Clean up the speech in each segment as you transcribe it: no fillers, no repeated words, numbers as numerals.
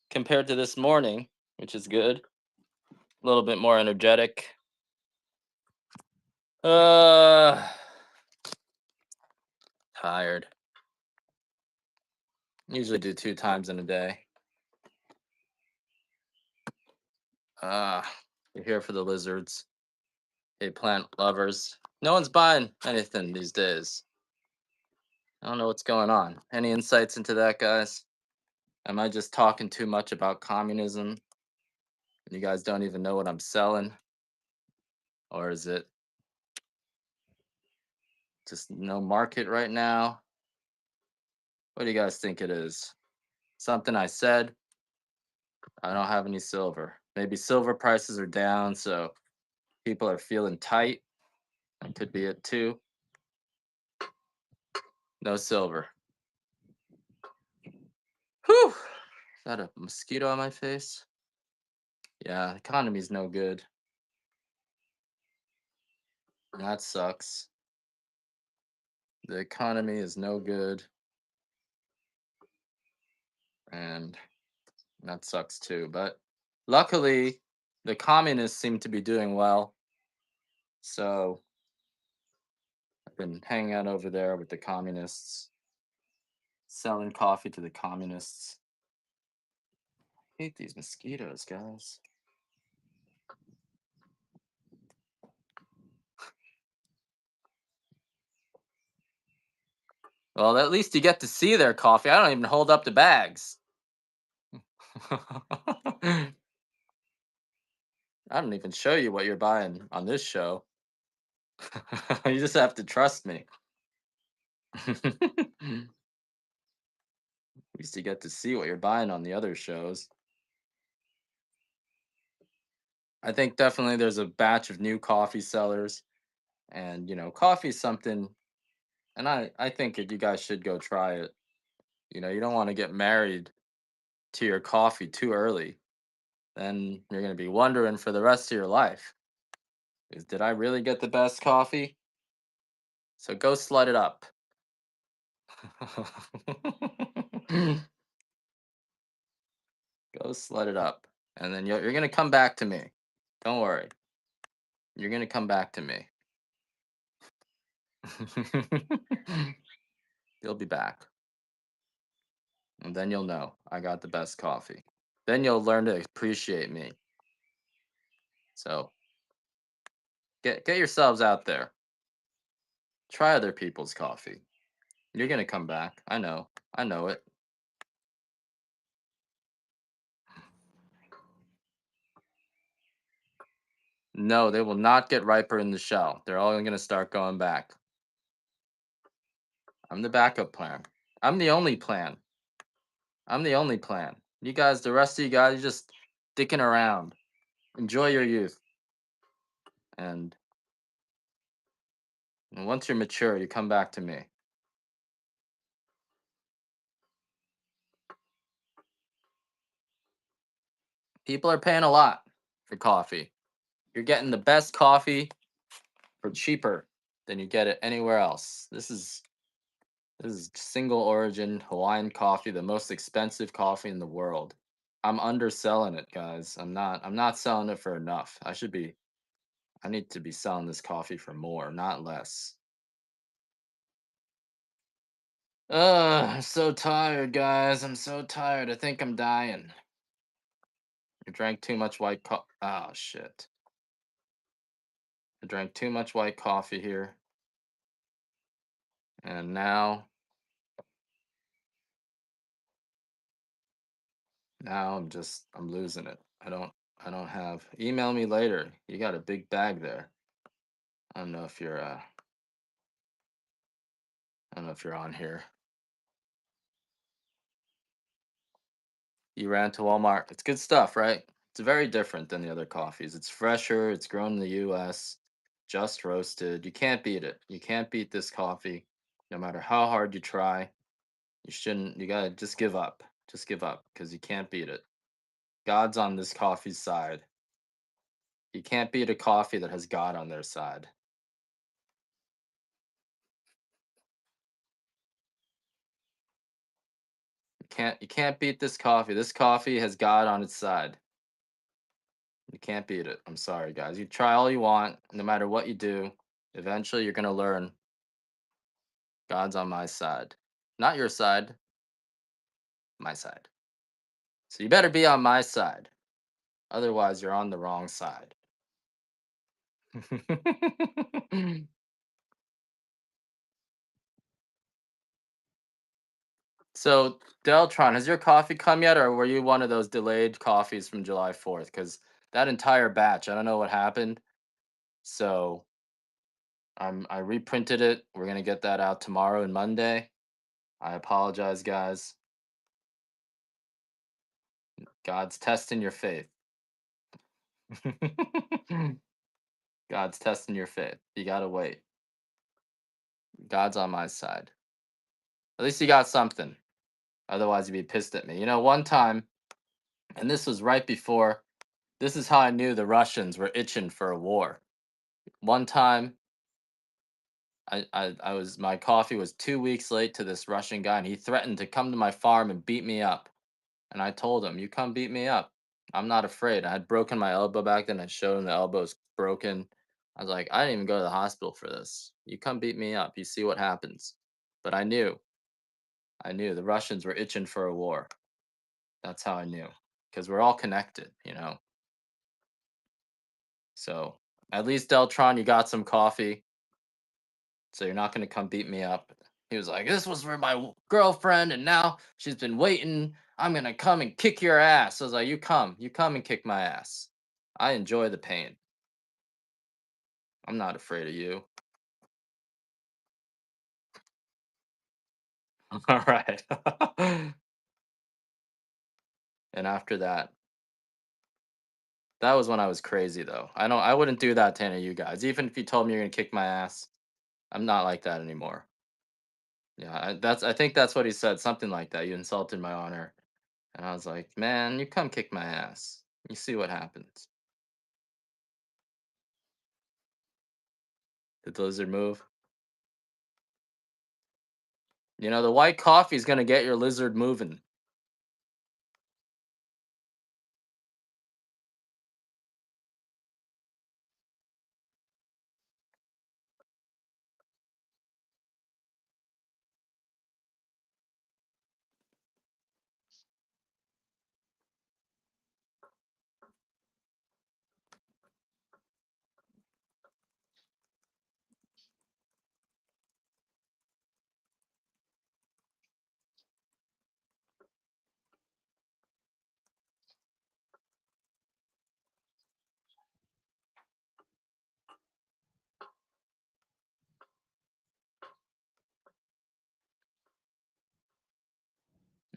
compared to this morning, which is good. A little bit more energetic. Uh, tired. Usually do 2 times in a day. You're here for the lizards. Hey, plant lovers. No one's buying anything these days. I don't know what's going on. Any insights into that, guys? Am I just talking too much about communism? You guys don't even know what I'm selling? Or is it just no market right now? What do you guys think it is? Something I said? I don't have any silver. Maybe silver prices are down, so people are feeling tight. That could be it too. No silver. Whew! Is that a mosquito on my face? Yeah, the economy's no good. That sucks. The economy is no good, and that sucks too. But luckily, the communists seem to be doing well. So I've been hanging out over there with the communists, selling coffee to the communists. I hate these mosquitoes, guys. Well, at least you get to see their coffee. I don't even hold up the bags. I don't even show you what you're buying on this show. You just have to trust me. At least you get to see what you're buying on the other shows. I think definitely there's a batch of new coffee sellers, and coffee is something, and I think that you guys should go try it. You don't want to get married to your coffee too early. Then you're going to be wondering for the rest of your life, did I really get the best coffee? So go slut it up. Go slut it up. And then you're going to come back to me. Don't worry. You're going to come back to me. You'll be back. And then you'll know I got the best coffee. Then you'll learn to appreciate me. So get yourselves out there. Try other people's coffee. You're going to come back. I know. I know it. No, they will not get riper in the shell. They're all going to start going back. I'm the backup plan. I'm the only plan. I'm the only plan. You guys, the rest of you guys, you're just dicking around. Enjoy your youth. And once you're mature, you come back to me. People are paying a lot for coffee. You're getting the best coffee for cheaper than you get it anywhere else. This is single origin Hawaiian coffee, the most expensive coffee in the world. I'm underselling it, guys. I'm not selling it for enough. I need to be selling this coffee for more, not less. I'm so tired, guys. I'm so tired. I think I'm dying. I drank too much white Oh shit. I drank too much white coffee here. And now I'm losing it. I don't have email me later. You got a big bag there. I don't know if you're I don't know if you're on here. You ran to Walmart. It's good stuff, right? It's very different than the other coffees. It's fresher, it's grown in the US, just roasted. You can't beat it. You can't beat this coffee. No matter how hard you try, you gotta just give up. Just give up because you can't beat it. God's on this coffee's side. You can't beat a coffee that has God on their side. You can't beat this coffee. This coffee has God on its side. You can't beat it. I'm sorry, guys. You try all you want, no matter what you do. Eventually, you're gonna learn God's on my side, not your side, my side. So you better be on my side. Otherwise, you're on the wrong side. So, Deltron, has your coffee come yet, or were you one of those delayed coffees from July 4th? Because that entire batch, I don't know what happened. So I reprinted it. We're gonna get that out tomorrow and Monday. I apologize, guys. God's testing your faith. God's testing your faith. You gotta wait. God's on my side. At least you got something. Otherwise, you'd be pissed at me. One time, and this was right before. This is how I knew the Russians were itching for a war. One time, I was my coffee was 2 weeks late to this Russian guy, and he threatened to come to my farm and beat me up. And I told him, "You come beat me up. I'm not afraid." I had broken my elbow back then. I showed him the elbow's broken. I was like, "I didn't even go to the hospital for this. You come beat me up. You see what happens." But I knew the Russians were itching for a war. That's how I knew, because we're all connected. So at least Deltron, you got some coffee, so you're not gonna come beat me up. He was like, "This was for my girlfriend, and now she's been waiting. I'm gonna come and kick your ass." I was like, you come and kick my ass. I enjoy the pain. I'm not afraid of you. All right. And after that, that was when I was crazy though. I wouldn't do that to any of you guys. Even if you told me you're gonna kick my ass, I'm not like that anymore. Yeah, I think that's what he said, something like that. You insulted my honor. And I was like, man, you come kick my ass. You see what happens. Did the lizard move? The white coffee's gonna get your lizard moving.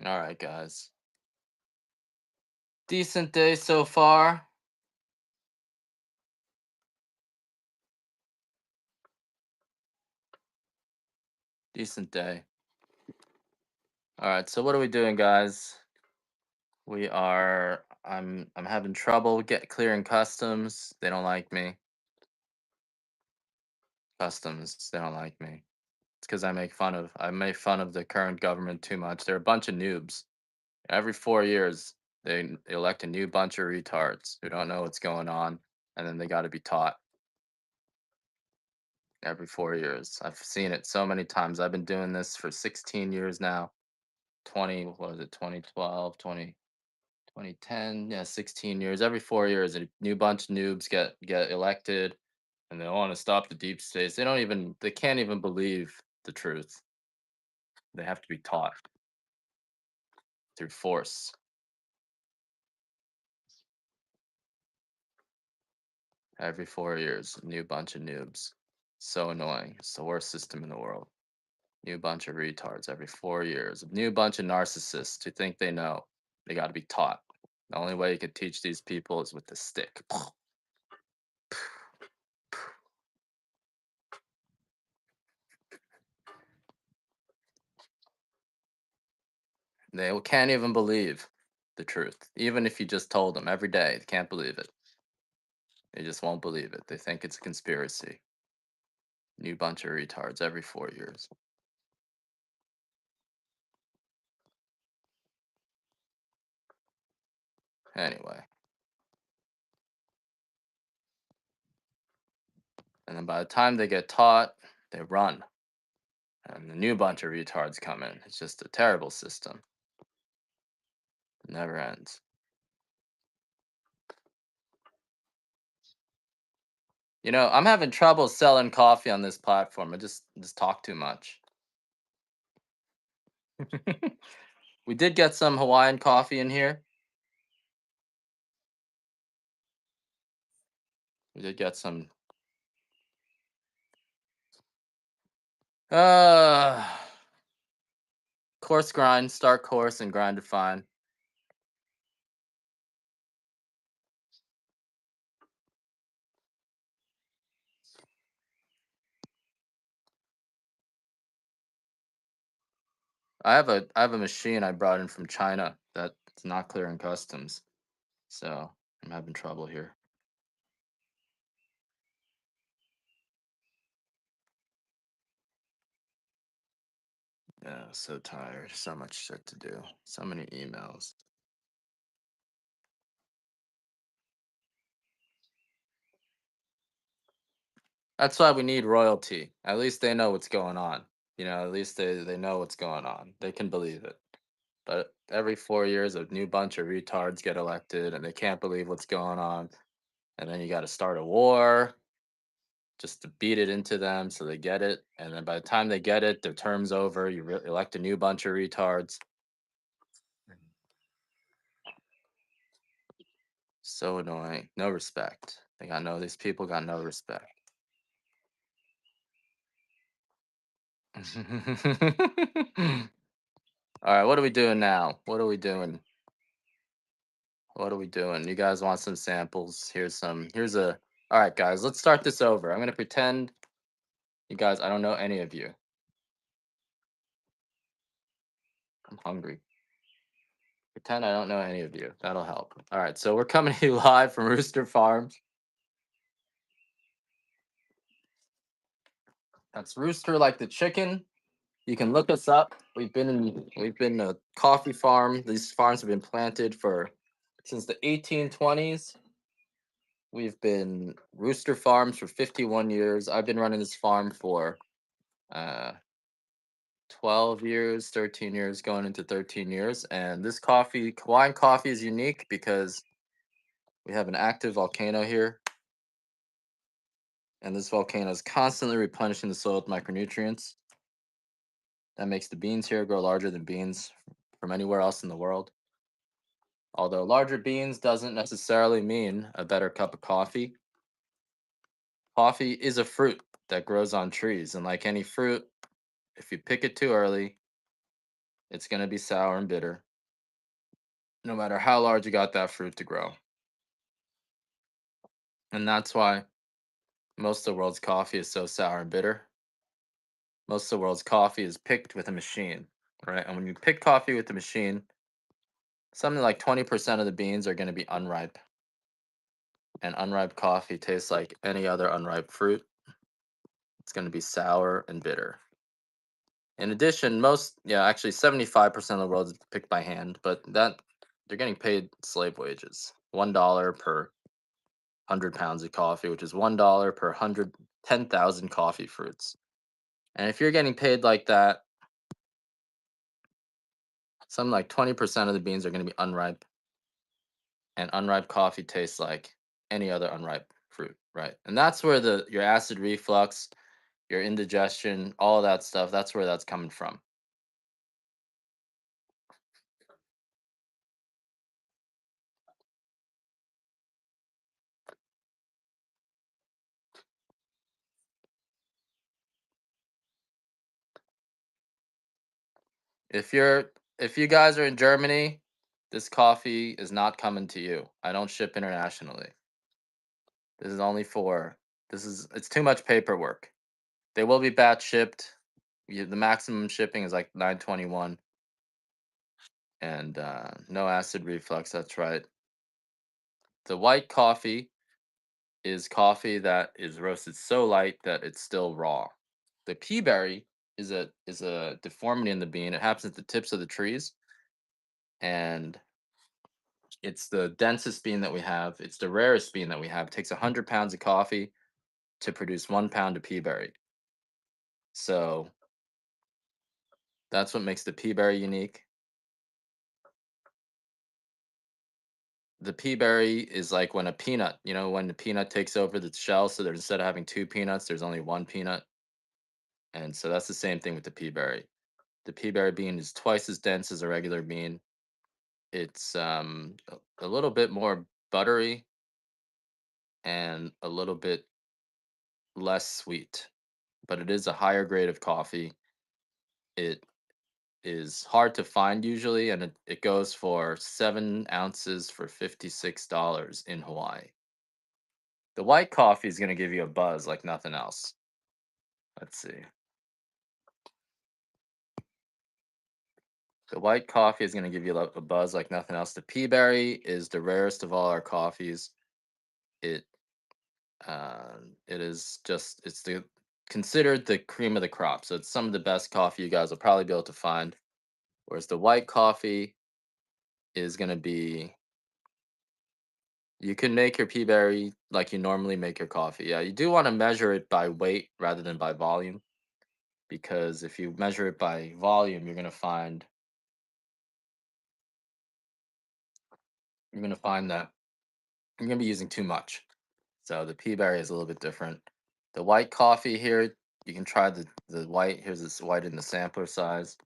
All right, guys. Decent day so far. Decent day. All right, so what are we doing, guys? We are. I'm having trouble clearing customs. They don't like me. Customs. They don't like me. It's because I make fun of the current government too much. They're a bunch of noobs. Every 4 years, they elect a new bunch of retards who don't know what's going on, and then they got to be taught every 4 years. I've seen it so many times. I've been doing this for 16 years now. 20, what was it, 2012, 2010? Yeah, 16 years. Every 4 years, a new bunch of noobs get elected, and they want to stop the deep states. They can't even believe the truth. They have to be taught through force. Every 4 years, a new bunch of noobs. So annoying. It's the worst system in the world. New bunch of retards every 4 years. A new bunch of narcissists who think they know. They got to be taught. The only way you can teach these people is with the stick. They can't even believe the truth. Even if you just told them every day, they can't believe it. They just won't believe it. They think it's a conspiracy. New bunch of retards every 4 years. Anyway, and then by the time they get taught, they run, and a new bunch of retards come in. It's just a terrible system. It never ends. I'm having trouble selling coffee on this platform. I just talk too much. We did get some Hawaiian coffee in here. We did get some. Uh, Coarse grind, start coarse and grind to fine. I have a machine I brought in from China that's not clearing customs, so I'm having trouble here. Yeah, so tired. So much shit to do. So many emails. That's why we need royalty. At least they know what's going on. At least they know what's going on. They can believe it. But every 4 years, a new bunch of retards get elected, and they can't believe what's going on. And then you got to start a war just to beat it into them so they get it. And then by the time they get it, their term's over. You elect a new bunch of retards. So annoying. No respect. These people got no respect. All right, what are we doing now? What are we doing? What are we doing? You guys want some samples? Here's a. All right, guys, let's start this over. I'm going to pretend you guys, I don't know any of you. I'm hungry. Pretend I don't know any of you. That'll help. All right, so we're coming to you live from Rooster Farms. That's Rooster like the chicken. You can look us up. We've been a coffee farm. These farms have been planted since the 1820s. We've been Rooster Farms for 51 years. I've been running this farm for uh 12 years, 13 years, going into 13 years. And this Hawaiian coffee is unique because we have an active volcano here. And this volcano is constantly replenishing the soil with micronutrients. That makes the beans here grow larger than beans from anywhere else in the world. Although larger beans doesn't necessarily mean a better cup of coffee. Coffee is a fruit that grows on trees. And like any fruit, if you pick it too early, it's going to be sour and bitter, no matter how large you got that fruit to grow. And that's why most of the world's coffee is so sour and bitter. Most of the world's coffee is picked with a machine, right? And when you pick coffee with a machine, something like 20% of the beans are going to be unripe. And unripe coffee tastes like any other unripe fruit. It's going to be sour and bitter. In addition, actually 75% of the world is picked by hand, but they're getting paid slave wages. $1 per 100 pounds of coffee, which is $1 per 10,000 coffee fruits. And if you're getting paid like that, something like 20% of the beans are going to be unripe. And unripe coffee tastes like any other unripe fruit, right? And that's where your acid reflux, your indigestion, all of that stuff, that's where that's coming from. If you guys are in Germany, this coffee is not coming to you. I don't ship internationally. This is only for it's too much paperwork. They will be batch shipped. The maximum shipping is like 921, and no acid reflux. That's right. The white coffee is coffee that is roasted so light that it's still raw. The pea berry is a deformity in the bean. It happens at the tips of the trees, and It's the densest bean that we have. It's the rarest bean that we have. It takes 100 pounds of coffee to produce 1 pound of pea berry. So that's what makes the pea berry unique. The pea berry is like when a peanut, when the peanut takes over the shell, so that instead of having two peanuts, there's only one peanut. And so that's the same thing with the pea berry. The pea berry bean is twice as dense as a regular bean. It's a little bit more buttery and a little bit less sweet, but it is a higher grade of coffee. It is hard to find usually, and it goes for 7 ounces for $56 in Hawaii. The white coffee is going to give you a buzz like nothing else. Let's see. The white coffee is going to give you a buzz like nothing else. The pea berry is the rarest of all our coffees. It it is just it's the considered the cream of the crop. So it's some of the best coffee you guys will probably be able to find. Whereas the white coffee is going to be you can make your pea berry like you normally make your coffee. Yeah, you do want to measure it by weight rather than by volume because if you measure it by volume, you're going to find that you're going to be using too much. So the pea berry is a little bit different. The white coffee here, you can try the white. Here's this white in the sampler size.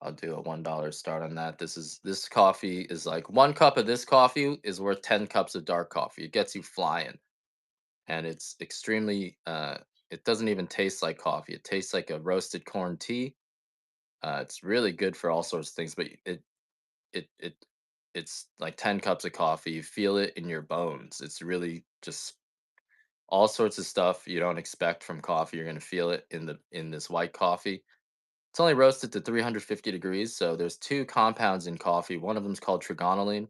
I'll do a $1 start on that. This coffee is like 1 cup of this coffee is worth 10 cups of dark coffee. It gets you flying, and it's extremely. It doesn't even taste like coffee. It tastes like a roasted corn tea. It's really good for all sorts of things, but it it it's like 10 cups of coffee. You feel it in your bones. It's really just all sorts of stuff you don't expect from coffee. You're gonna feel it in this white coffee. It's only roasted to 350 degrees, so there's two compounds in coffee. One of them is called trigonylene,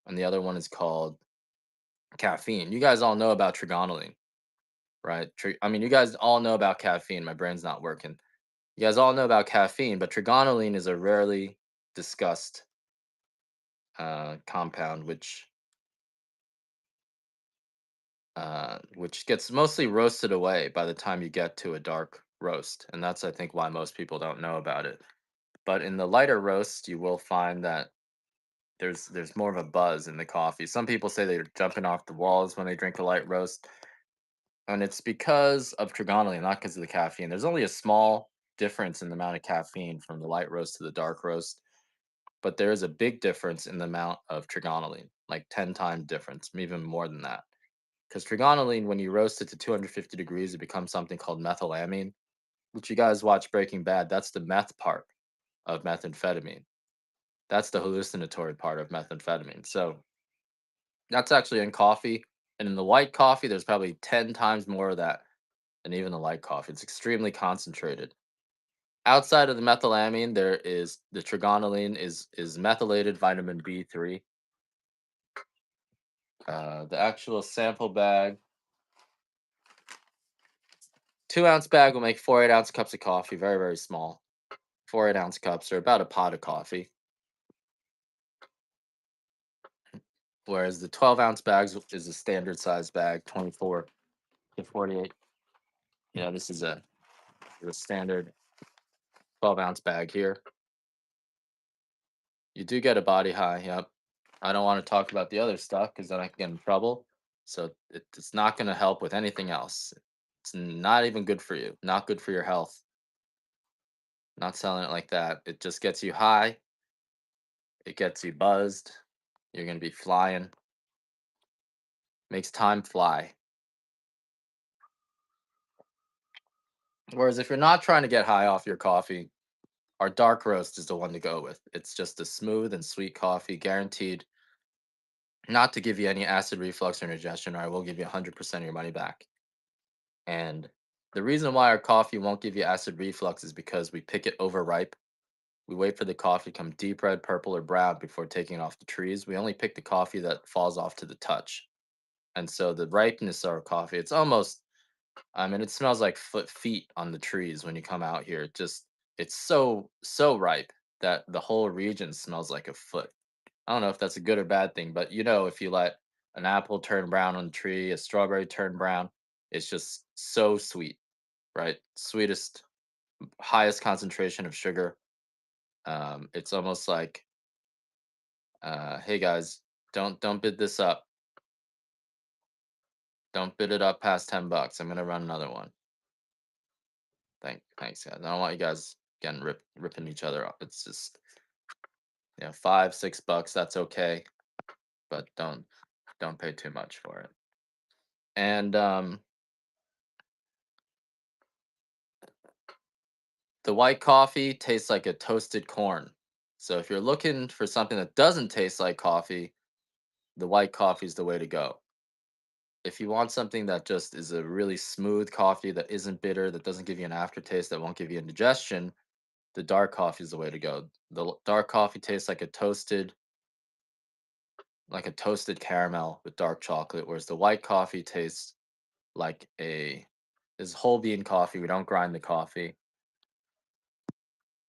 and the other one is called caffeine. You guys all know about trigonylene, right? I mean, you guys all know about caffeine. My brain's not working. You guys all know about caffeine, but trigonylene is a rarely discussed compound, which gets mostly roasted away by the time you get to a dark roast, and that's I think why most people don't know about it. But in the lighter roast, you will find that there's more of a buzz in the coffee. Some people say they're jumping off the walls when they drink a light roast, and it's because of trigonylene, not because of the caffeine. There's only a small difference in the amount of caffeine from the light roast to the dark roast, but there is a big difference in the amount of trigonylene, like 10 times difference, even more than that. Because trigonylene, when you roast it to 250 degrees, it becomes something called methylamine, which you guys watch Breaking Bad. That's the meth part of methamphetamine. That's the hallucinatory part of methamphetamine. So that's actually in coffee. And in the white coffee, there's probably 10 times more of that than even the light coffee. It's extremely concentrated. Outside of the methylamine, there is the trigonylene is methylated vitamin B3. The actual sample bag, 2 ounce bag will make 4 8-ounce cups of coffee, very, very small. 4 8-ounce cups are about a pot of coffee. Whereas the 12-ounce bags is a standard size bag, 24 to 48. This is a standard 12-ounce bag here. You do get a body high. Yep. I don't want to talk about the other stuff because then I can get in trouble. So it's not going to help with anything else. It's not even good for you. Not good for your health. Not selling it like that. It just gets you high. It gets you buzzed. You're going to be flying. Makes time fly. Whereas if you're not trying to get high off your coffee, our dark roast is the one to go with. It's just a smooth and sweet coffee, guaranteed not to give you any acid reflux or indigestion, or I will give you 100% of your money back. And the reason why our coffee won't give you acid reflux is because we pick it overripe. We wait for the coffee to come deep red, purple, or brown before taking it off the trees. We only pick the coffee that falls off to the touch. And so the ripeness of our coffee, it's almost, I mean, it smells like feet on the trees when you come out here. It's so ripe that the whole region smells like a foot. I don't know if that's a good or bad thing, but you know, if you let an apple turn brown on the tree, a strawberry turn brown, it's just so sweet, right? Sweetest, highest concentration of sugar. It's almost like, hey guys, don't bid this up. Don't bid it up past $10. I'm gonna run another one. Thanks, guys. I don't want you guys getting ripping each other up. It's just, 5, $6. That's okay, but don't pay too much for it. And the white coffee tastes like a toasted corn. So if you're looking for something that doesn't taste like coffee, the white coffee is the way to go. If you want something that just is a really smooth coffee that isn't bitter, that doesn't give you an aftertaste, that won't give you indigestion, the dark coffee is the way to go. Dark coffee tastes like a toasted caramel with dark chocolate, whereas the white coffee tastes like a is whole bean coffee. We don't grind the coffee.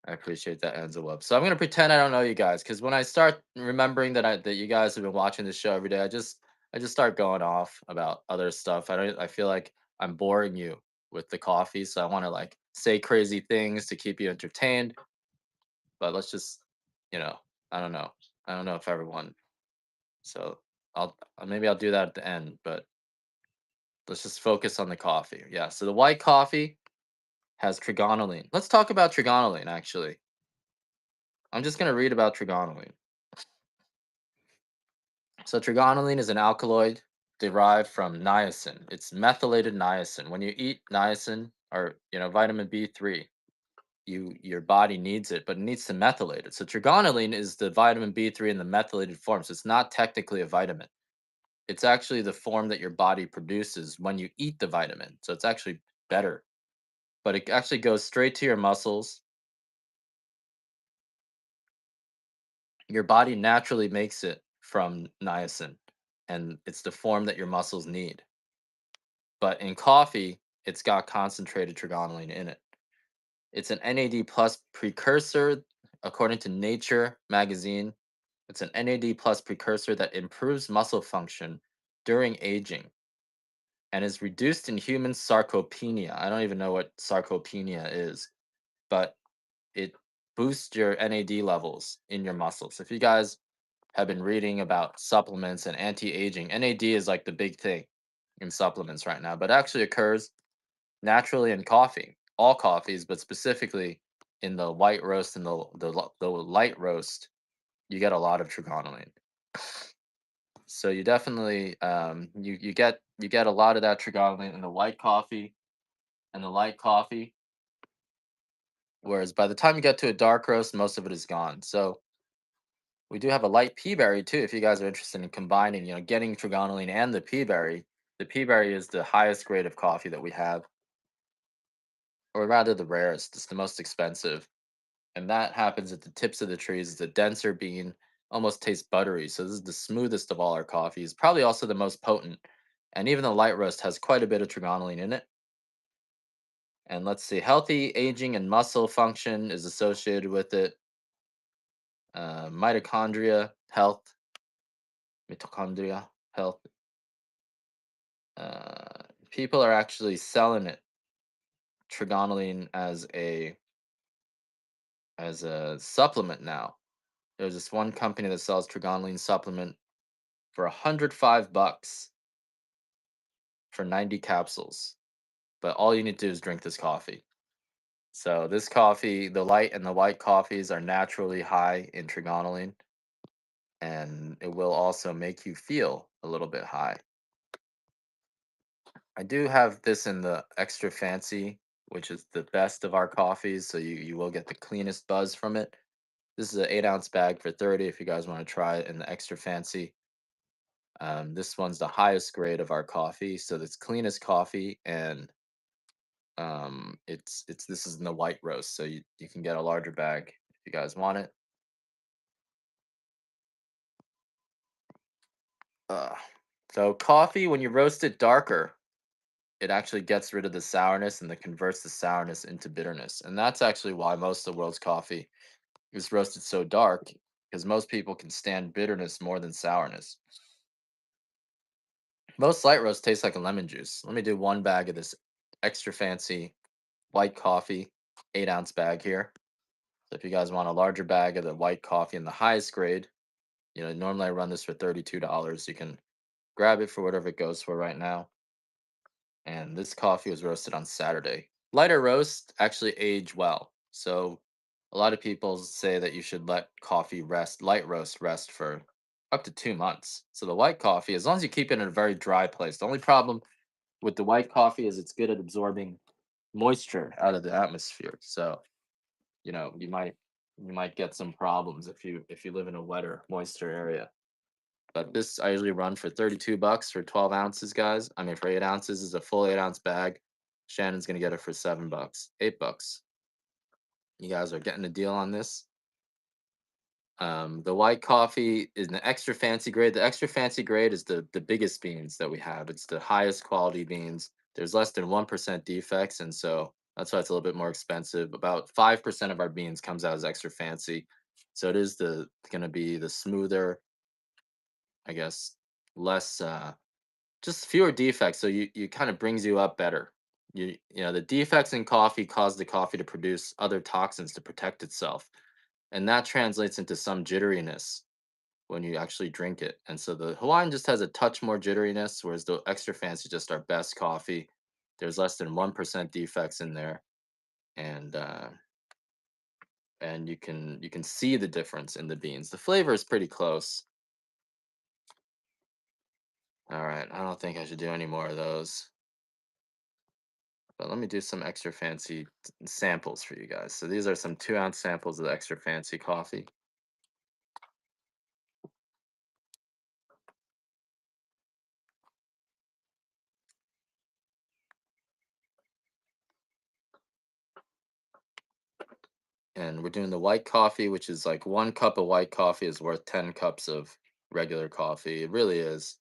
I appreciate that, Enzo Web. So I'm gonna pretend I don't know you guys, because when I start remembering that you guys have been watching this show every day, I just start going off about other stuff. I feel like I'm boring you with the coffee, so I want to like say crazy things to keep you entertained. But let's just, you know, I don't know. I don't know if everyone. So maybe I'll do that at the end, but let's just focus on the coffee. Yeah. So the white coffee has trigonylene. Let's talk about trigonylene actually. I'm just going to read about trigonylene. So trigonylene is an alkaloid derived from niacin. It's methylated niacin. When you eat niacin or vitamin B3, your body needs it, but it needs to methylate it. So trigonylene is the vitamin B3 in the methylated form. So it's not technically a vitamin. It's actually the form that your body produces when you eat the vitamin. So it's actually better. But it actually goes straight to your muscles. Your body naturally makes it from niacin, and it's the form that your muscles need. But in coffee, it's got concentrated trigonylene in it. It's an NAD plus precursor, according to Nature magazine. It's an NAD plus precursor that improves muscle function during aging and is reduced in human sarcopenia. I don't even know what sarcopenia is, but it boosts your NAD levels in your muscles. If you guys have been reading about supplements and anti-aging, NAD is like the big thing in supplements right now, but actually occurs naturally in coffee, all coffees, but specifically in the white roast and the light roast, you get a lot of trigonylene. So you definitely you get a lot of that trigonylene in the white coffee and the light coffee. Whereas by the time you get to a dark roast, most of it is gone. So we do have a light pea berry too. If you guys are interested in combining, getting trigonylene and the pea berry. The pea berry is the highest grade of coffee that we have, or rather the rarest. It's the most expensive, and that happens at the tips of the trees. It's a denser bean, almost tastes buttery. So this is the smoothest of all our coffees. Probably also the most potent, and even the light roast has quite a bit of trigonylene in it. And let's see, healthy aging and muscle function is associated with it. Mitochondria health, mitochondria health. People are actually selling it trigonylene as a supplement now. There's this one company that sells trigonylene supplement for $105 for 90 capsules. But all you need to do is drink this coffee. So this coffee, the light and the white coffees are naturally high in trigonylene, and it will also make you feel a little bit high. I do have this in the extra fancy, which is the best of our coffees, so you will get the cleanest buzz from it. This is an 8-ounce bag for 30 if you guys want to try it in the extra fancy. This one's the highest grade of our coffee, so it's cleanest coffee, and it's this is in the white roast, so you can get a larger bag if you guys want it. Uh, so coffee, when you roast it darker, it actually gets rid of the sourness and it converts the sourness into bitterness, and that's actually why most of the world's coffee is roasted so dark. because most people can stand bitterness more than sourness. Most light roast tastes like a lemon juice. Let me do one bag of this extra fancy white coffee, 8-ounce bag here. So if you guys want a larger bag of the white coffee in the highest grade, normally I run this for $32. You can grab it for whatever it goes for right now. And this coffee was roasted on Saturday. Lighter roast actually age well. So a lot of people say that you should let coffee rest, light roast rest for up to 2 months. So the white coffee, as long as you keep it in a very dry place, the only problem with the white coffee is it's good at absorbing moisture out of the atmosphere. So, you might get some problems if you live in a wetter, moisture area. But this I usually run for 32 bucks for 12 ounces, guys. I mean, for 8 ounces is a full 8-ounce bag. Shannon's gonna get it for 7 bucks, 8 bucks. You guys are getting a deal on this. The white coffee is an extra fancy grade. The extra fancy grade is the biggest beans that we have. It's the highest quality beans. There's less than 1% defects, and so that's why it's a little bit more expensive. About 5% of our beans comes out as extra fancy. So it is the gonna be the smoother, I guess, less just fewer defects. So you kind of brings you up better. The defects in coffee cause the coffee to produce other toxins to protect itself, and that translates into some jitteriness when you actually drink it. And so the Hawaiian just has a touch more jitteriness, whereas the extra fancy just our best coffee. There's less than 1% defects in there, and you can see the difference in the beans. The flavor is pretty close. All right, I don't think I should do any more of those. But let me do some extra fancy samples for you guys. So these are some 2-ounce samples of the extra fancy coffee. And we're doing the white coffee, which is like 1 cup of white coffee is worth 10 cups of regular coffee. It really is.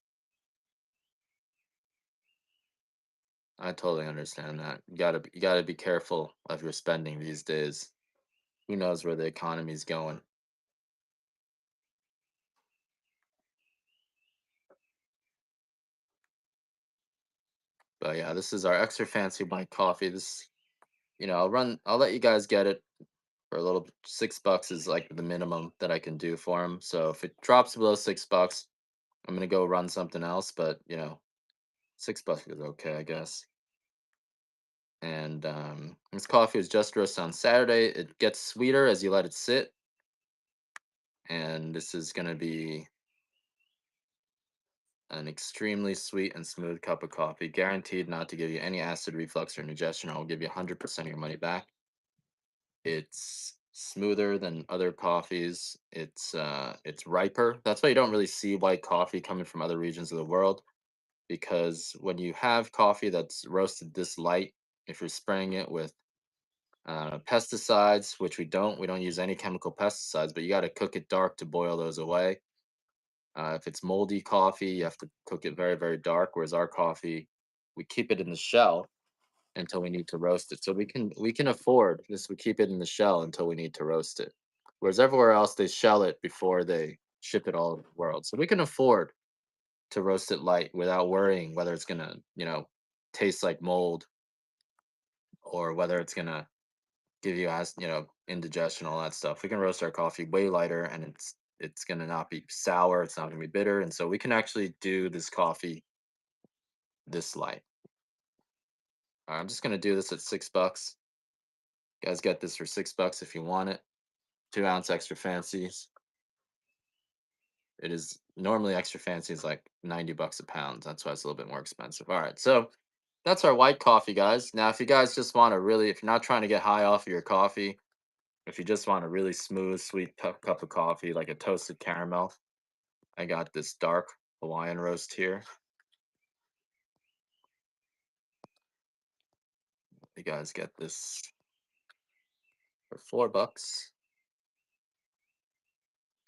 I totally understand that. You gotta be careful of your spending these days. Who knows where the economy's going? But yeah, this is our extra fancy white coffee. This, I'll let you guys get it for a little bit. 6 bucks is like the minimum that I can do for them. So if it drops below 6 bucks, I'm gonna go run something else. But 6 bucks is okay, I guess. And this coffee was just roasted on Saturday. It gets sweeter as you let it sit, and this is gonna be an extremely sweet and smooth cup of coffee, guaranteed not to give you any acid reflux or indigestion. I'll give you 100% of your money back. It's smoother than other coffees. It's riper. That's why you don't really see white coffee coming from other regions of the world, because when you have coffee that's roasted this light, if you're spraying it with pesticides, which we don't use any chemical pesticides, but you got to cook it dark to boil those away. If it's moldy coffee, you have to cook it very, very dark. Whereas our coffee, we keep it in the shell until we need to roast it. So we can afford this. We keep it in the shell until we need to roast it. Whereas everywhere else, they shell it before they ship it all over the world. So we can afford to roast it light without worrying whether it's gonna, taste like mold, or whether it's gonna give you as indigestion, all that stuff. We can roast our coffee way lighter, and it's gonna not be sour. It's not gonna be bitter, and so we can actually do this coffee this light. I'm just gonna do this at 6 bucks. You guys get this for 6 bucks if you want it. 2-ounce extra fancies. It is normally extra fancy is like 90 bucks a pound. That's why it's a little bit more expensive. All right, so that's our white coffee, guys. Now, if you guys just want to really, if you're not trying to get high off of your coffee, if you just want a really smooth, sweet cup of coffee, like a toasted caramel, I got this dark Hawaiian roast here. You guys get this for 4 bucks.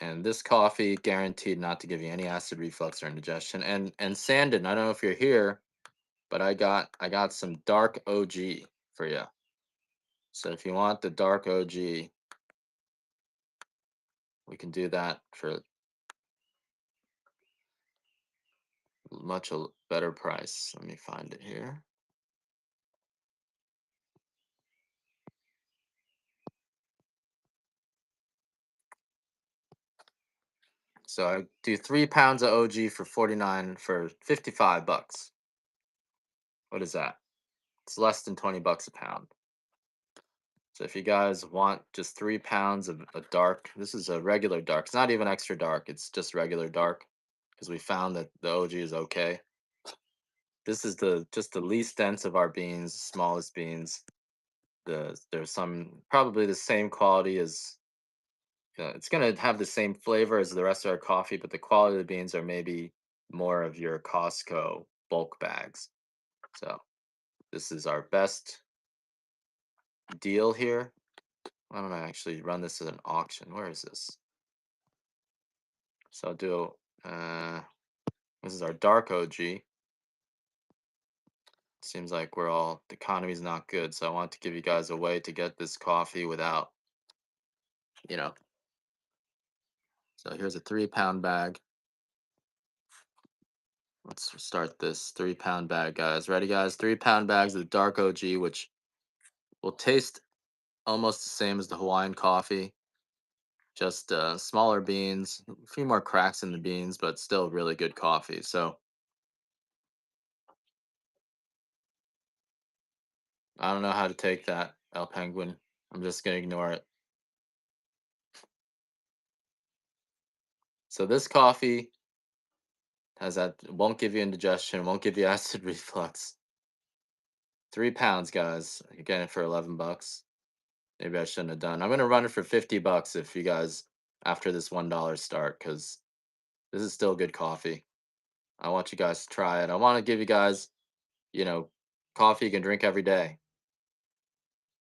And this coffee guaranteed not to give you any acid reflux or indigestion. And Sandon, I don't know if you're here, but I got some dark OG for you. So if you want the dark OG, we can do that for much a better price. Let me find it here. So I do 3 pounds of OG for 55 bucks. What is that? It's less than 20 bucks a pound. So if you guys want just 3 pounds of a dark, this is a regular dark. It's not even extra dark. It's just regular dark because we found that the OG is okay. This is just the least dense of our beans, smallest beans. There's some probably the same quality as it's gonna have the same flavor as the rest of our coffee, but the quality of the beans are maybe more of your Costco bulk bags. So this is our best deal here. Why don't I actually run this as an auction? Where is this? So I'll do this is our dark OG. Seems like the economy's not good, so I want to give you guys a way to get this coffee without, you know. So here's a 3 pound bag. Let's start this 3 pound bag, guys. Ready, guys? 3 pound bags of dark OG, which will taste almost the same as the Hawaiian coffee. Just smaller beans, a few more cracks in the beans, but still really good coffee. So I don't know how to take that, El Penguin. I'm just gonna ignore it. So this coffee has that won't give you indigestion, won't give you acid reflux. 3 pounds, guys. You're getting it for 11 bucks. Maybe I shouldn't have done. I'm gonna run it for 50 bucks if you guys after this $1 start, because this is still good coffee. I want you guys to try it. I want to give you guys, you know, coffee you can drink every day.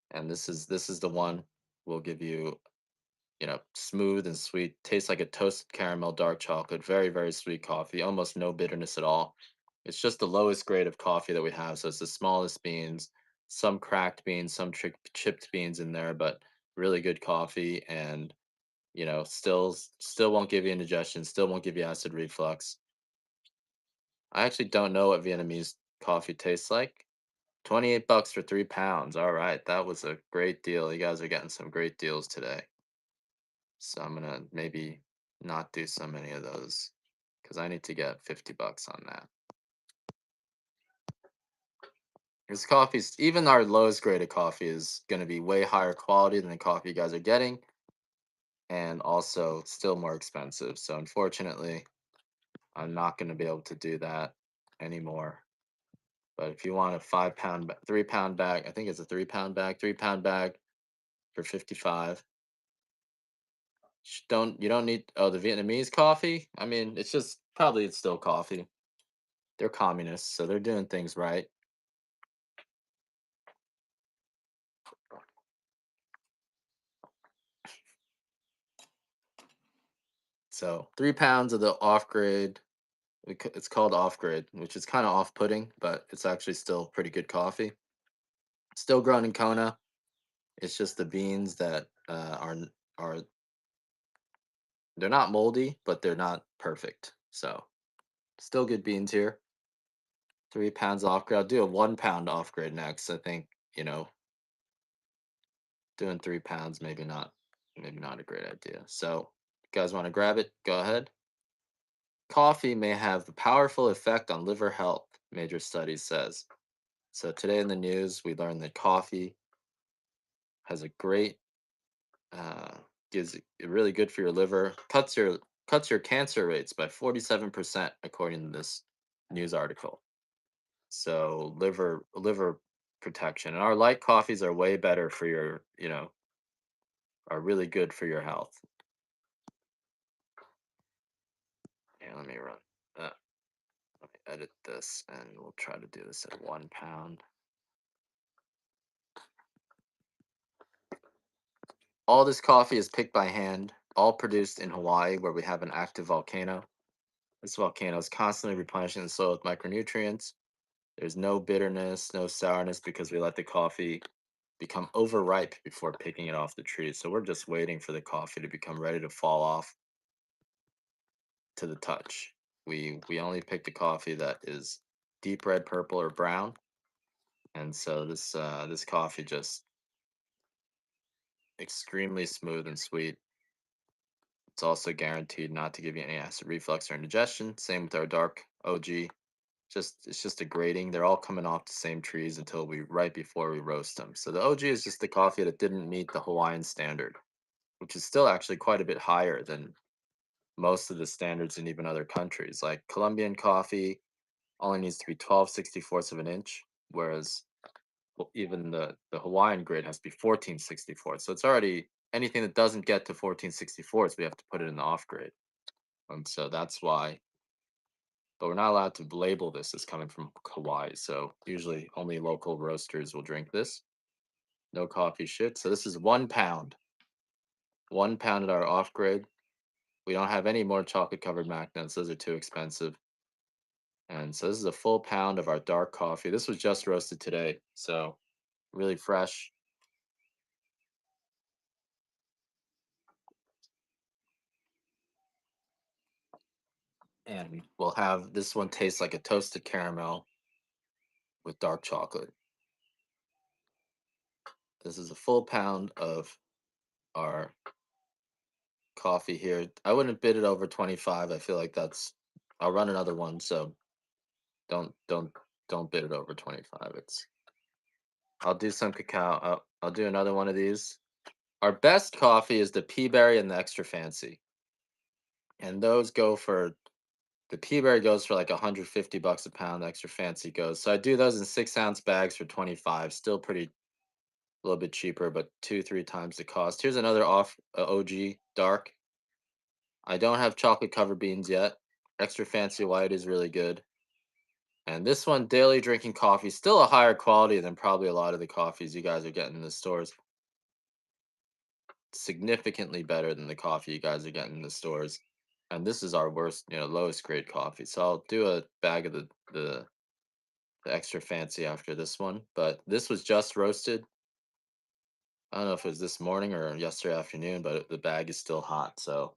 And this is the one we'll give you, smooth and sweet. Tastes like a toasted caramel dark chocolate. Very, very sweet coffee. Almost no bitterness at all. It's just the lowest grade of coffee that we have. So it's the smallest beans, some cracked beans, some chipped beans in there, but really good coffee. And still won't give you indigestion. Still won't give you acid reflux. I actually don't know what Vietnamese coffee tastes like. 28 bucks for 3 pounds. All right, that was a great deal. You guys are getting some great deals today. So I'm gonna maybe not do so many of those because I need to get 50 bucks on that. This coffee's even our lowest grade of coffee is gonna be way higher quality than the coffee you guys are getting, and also still more expensive. So unfortunately, I'm not gonna be able to do that anymore. But if you want a 5 pound, 3 pound bag, I think it's a 3 pound bag, 3 pound bag for 55. Don't you don't need the Vietnamese coffee? I mean, it's just probably it's still coffee. They're communists, so they're doing things right. So 3 pounds of the off grade. It's called off grade, which is kind of off putting, but it's actually still pretty good coffee. Still grown in Kona. It's just the beans that are they're not moldy, but they're not perfect. So still good beans here. 3 pounds off grade. I'll do a 1 pound off grade next. I think doing 3 pounds maybe not a great idea. So you guys want to grab it? Go ahead. Coffee may have a powerful effect on liver health, major studies says. So today in the news, we learned that coffee has a great uh, gives it really good for your liver, cuts your cancer rates by 47% according to this news article. So liver protection, and our light coffees are way better for your are really good for your health. Yeah, let me run. Let me edit this, and we'll try to do this at 1 pound. All this coffee is picked by hand, all produced in Hawaii, where we have an active volcano. This volcano is constantly replenishing the soil with micronutrients. There's no bitterness, no sourness because we let the coffee become overripe before picking it off the tree. So we're just waiting for the coffee to become ready to fall off to the touch. We only pick the coffee that is deep red, purple, or brown, and so this coffee just extremely smooth and sweet. It's also guaranteed not to give you any acid reflux or indigestion. Same with our dark OG. It's just a grading. They're all coming off the same trees until we right before we roast them. So the OG is just the coffee that didn't meet the Hawaiian standard, which is still actually quite a bit higher than most of the standards in even other countries. Like Colombian coffee only needs to be 12/64 of an inch, whereas even the Hawaiian grade has to be 14/64. So it's already anything that doesn't get to 14/64, we have to put it in the off grade. And so that's why. But we're not allowed to label this as coming from Hawaii. So usually only local roasters will drink this. No coffee shit. So this is 1 pound. 1 pound at our off grade. We don't have any more chocolate covered Macnuts. Those are too expensive. And so this is a full pound of our dark coffee. This was just roasted today. So really fresh. And we'll have this one taste like a toasted caramel with dark chocolate. This is a full pound of our coffee here. I wouldn't bid it over 25. I feel like that's I'll run another one, so don't don't don't bid it over 25. I'll do some cacao. I'll do another one of these. Our best coffee is the pea berry and the extra fancy. And those go for the pea berry goes for like 150 bucks a pound, the extra fancy goes. So I do those in 6-ounce bags for 25. Still pretty a little bit cheaper, but 2-3 times the cost. Here's another off OG dark. I don't have chocolate covered beans yet. Extra fancy white is really good. And this one, daily drinking coffee, still a higher quality than probably a lot of the coffees you guys are getting in the stores. Significantly better than the coffee you guys are getting in the stores. And this is our worst, lowest grade coffee. So I'll do a bag of the extra fancy after this one. But this was just roasted. I don't know if it was this morning or yesterday afternoon, but the bag is still hot. So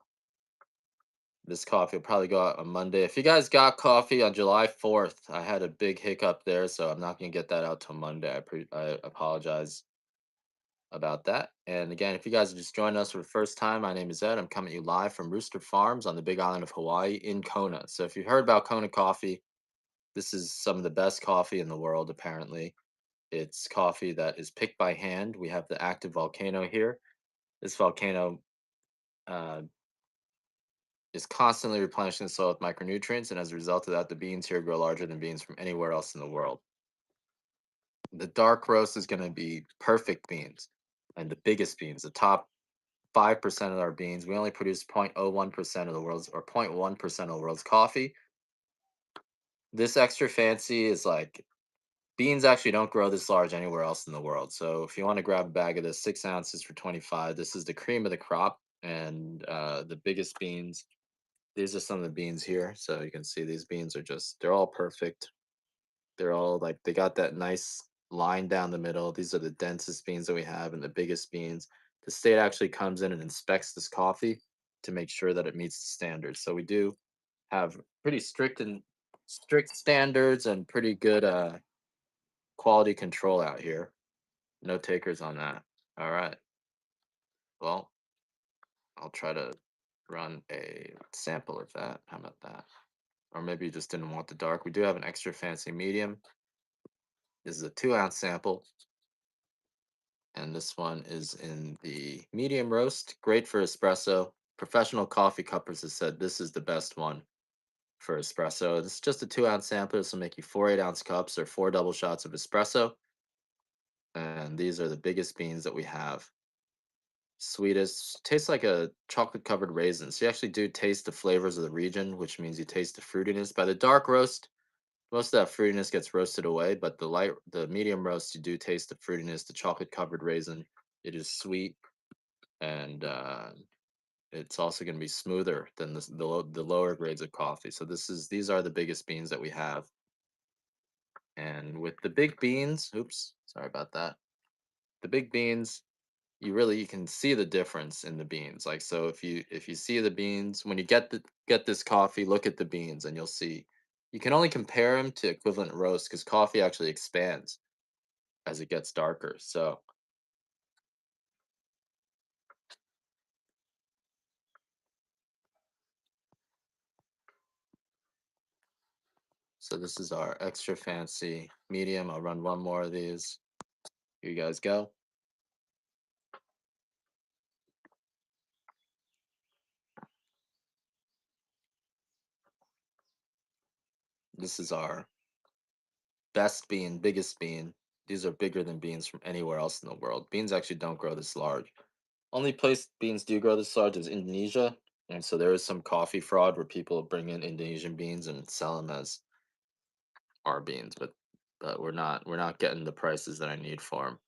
this coffee will probably go out on Monday. If you guys got coffee on July 4th, I had a big hiccup there, so I'm not going to get that out till Monday. I apologize about that. And again, if you guys are just joining us for the first time, my name is Ed. I'm coming to you live from Rooster Farms on the Big Island of Hawaii in Kona. So if you've heard about Kona coffee, this is some of the best coffee in the world, apparently. It's coffee that is picked by hand. We have the active volcano here. This volcano uh, is constantly replenishing the soil with micronutrients, and as a result of that, the beans here grow larger than beans from anywhere else in the world. The dark roast is going to be perfect beans and the biggest beans, the top 5% of our beans. We only produce 0.01% of the world's or 0.1% of the world's coffee. This extra fancy is like beans actually don't grow this large anywhere else in the world. So if you want to grab a bag of this, 6 ounces for 25. This is the cream of the crop and the biggest beans. These are some of the beans here. So you can see these beans are they're all perfect. They're all like, they got that nice line down the middle. These are the densest beans that we have and the biggest beans. The state actually comes in and inspects this coffee to make sure that it meets the standards. So we do have pretty strict standards and pretty good quality control out here. No takers on that. All right. Well, I'll try to run a sample of that. How about that? Or maybe you just didn't want the dark. We do have an extra fancy medium. This is a 2-ounce sample. And this one is in the medium roast. Great for espresso. Professional coffee cuppers have said this is the best one for espresso. It's just a 2-ounce sample. This will make you 4 8-ounce cups or 4 double shots of espresso. And these are the biggest beans that we have. Sweetest, tastes like a chocolate covered raisin. So you actually do taste the flavors of the region, which means you taste the fruitiness. By the dark roast, most of that fruitiness gets roasted away, but the medium roast, you do taste the fruitiness, the chocolate covered raisin. It is sweet, and it's also going to be smoother than the lower grades of coffee. So these are the biggest beans that we have. And with the big beans, oops, sorry about that. The big beans, you can see the difference in the beans. Like so if you see the beans when you get this coffee, look at the beans and you'll see. You can only compare them to equivalent roast because coffee actually expands as it gets darker. So this is our extra fancy medium. I'll run one more of these. Here you guys go. This is our best bean, biggest bean. These are bigger than beans from anywhere else in the world. Beans actually don't grow this large. Only place beans do grow this large is Indonesia. And so there is some coffee fraud where people bring in Indonesian beans and sell them as our beans, but we're not getting the prices that I need for them.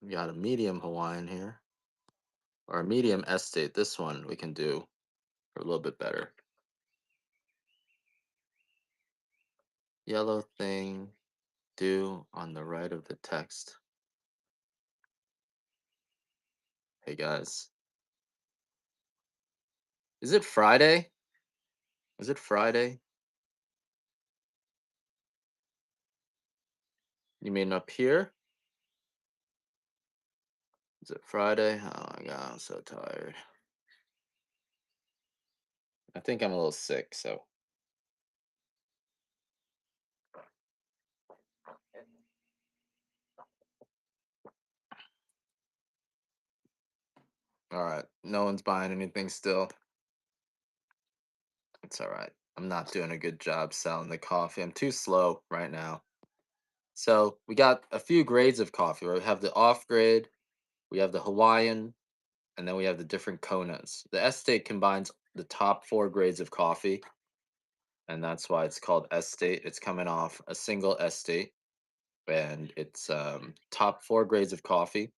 We got a medium Hawaiian here, or a medium estate. This one we can do for a little bit better. Yellow thing due on the right of the text. Hey guys, is it Friday? Is it Friday? You mean up here? Is it Friday? Oh my god, I'm so tired. I think I'm a little sick, so. All right. No one's buying anything still. It's all right. I'm not doing a good job selling the coffee. I'm too slow right now. So we got a few grades of coffee. We have the off grade, we have the Hawaiian, and then we have the different Konas. The estate combines the top four grades of coffee, and that's why it's called estate. It's coming off a single estate, and it's top four grades of coffee.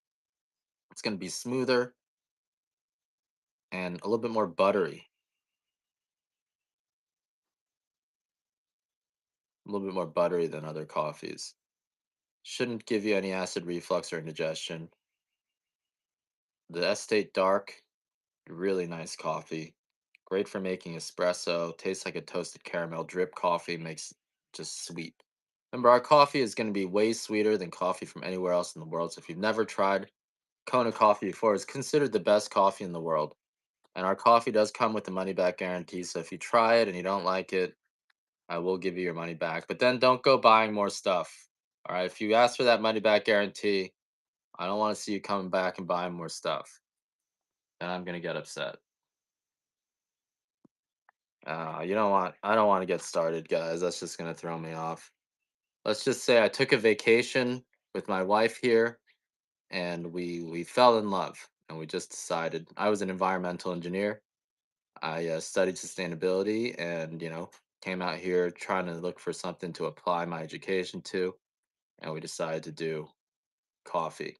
It's going to be smoother and a little bit more buttery, a little bit more buttery than other coffees. Shouldn't give you any acid reflux or indigestion. The Estate Dark, really nice coffee. Great for making espresso. Tastes like a toasted caramel. Drip coffee makes just sweet. Remember, our coffee is going to be way sweeter than coffee from anywhere else in the world. So if you've never tried Kona coffee before, it's considered the best coffee in the world. And our coffee does come with the money back guarantee. So if you try it and you don't like it, I will give you your money back. But then don't go buying more stuff. All right. If you ask for that money back guarantee, I don't want to see you coming back and buying more stuff. Then I'm gonna get upset. You don't want. I don't want to get started, guys. That's just gonna throw me off. Let's just say I took a vacation with my wife here, and we fell in love, and we just decided. I was an environmental engineer. I studied sustainability, and came out here trying to look for something to apply my education to, and we decided to do coffee.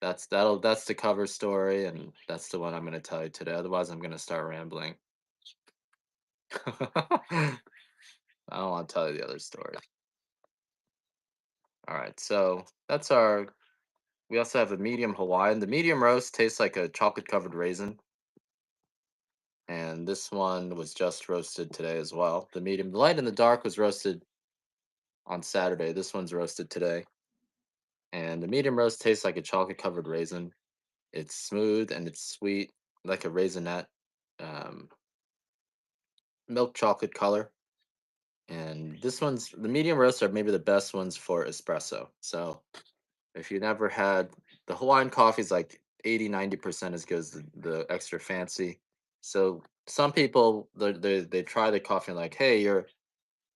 That's the cover story, and that's the one I'm gonna tell you today. Otherwise, I'm gonna start rambling. I don't want to tell you the other story. All right, so that's our. We also have a medium Hawaiian. The medium roast tastes like a chocolate covered raisin, and this one was just roasted today as well. The light and the dark was roasted on Saturday. This one's roasted today, and the medium roast tastes like a chocolate covered raisin. It's smooth and it's sweet, like a raisinette, um, milk chocolate color. And this one's the medium roasts are maybe the best ones for espresso. So if you never had the Hawaiian coffee is like 80-90% as good as the extra fancy. So some people they try the coffee and like, hey, your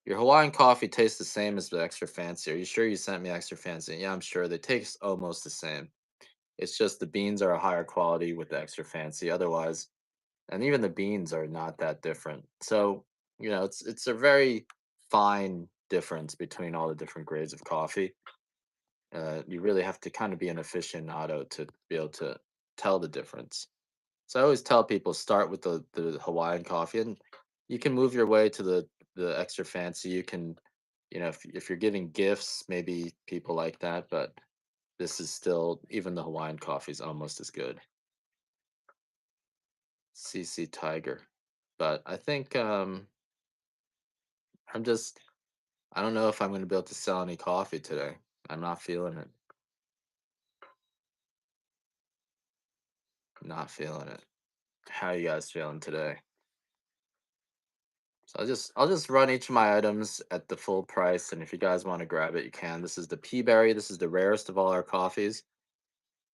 Hawaiian coffee tastes the same as the extra fancy. Are you sure you sent me extra fancy? Yeah, I'm sure. They taste almost the same. It's just the beans are a higher quality with the extra fancy. Otherwise, and even the beans are not that different. So it's a very fine difference between all the different grades of coffee. You really have to kind of be an aficionado to be able to tell the difference. So I always tell people start with the Hawaiian coffee, and you can move your way to the extra fancy. You can if you're giving gifts, maybe people like that, but this is still, even the Hawaiian coffee is almost as good. CC Tiger. But I think I'm just I don't know if I'm gonna be able to sell any coffee today. I'm not feeling it. Not feeling it. How you guys feeling today? So I'll just run each of my items at the full price, and if you guys want to grab it, you can. This is the pea berry. This is the rarest of all our coffees.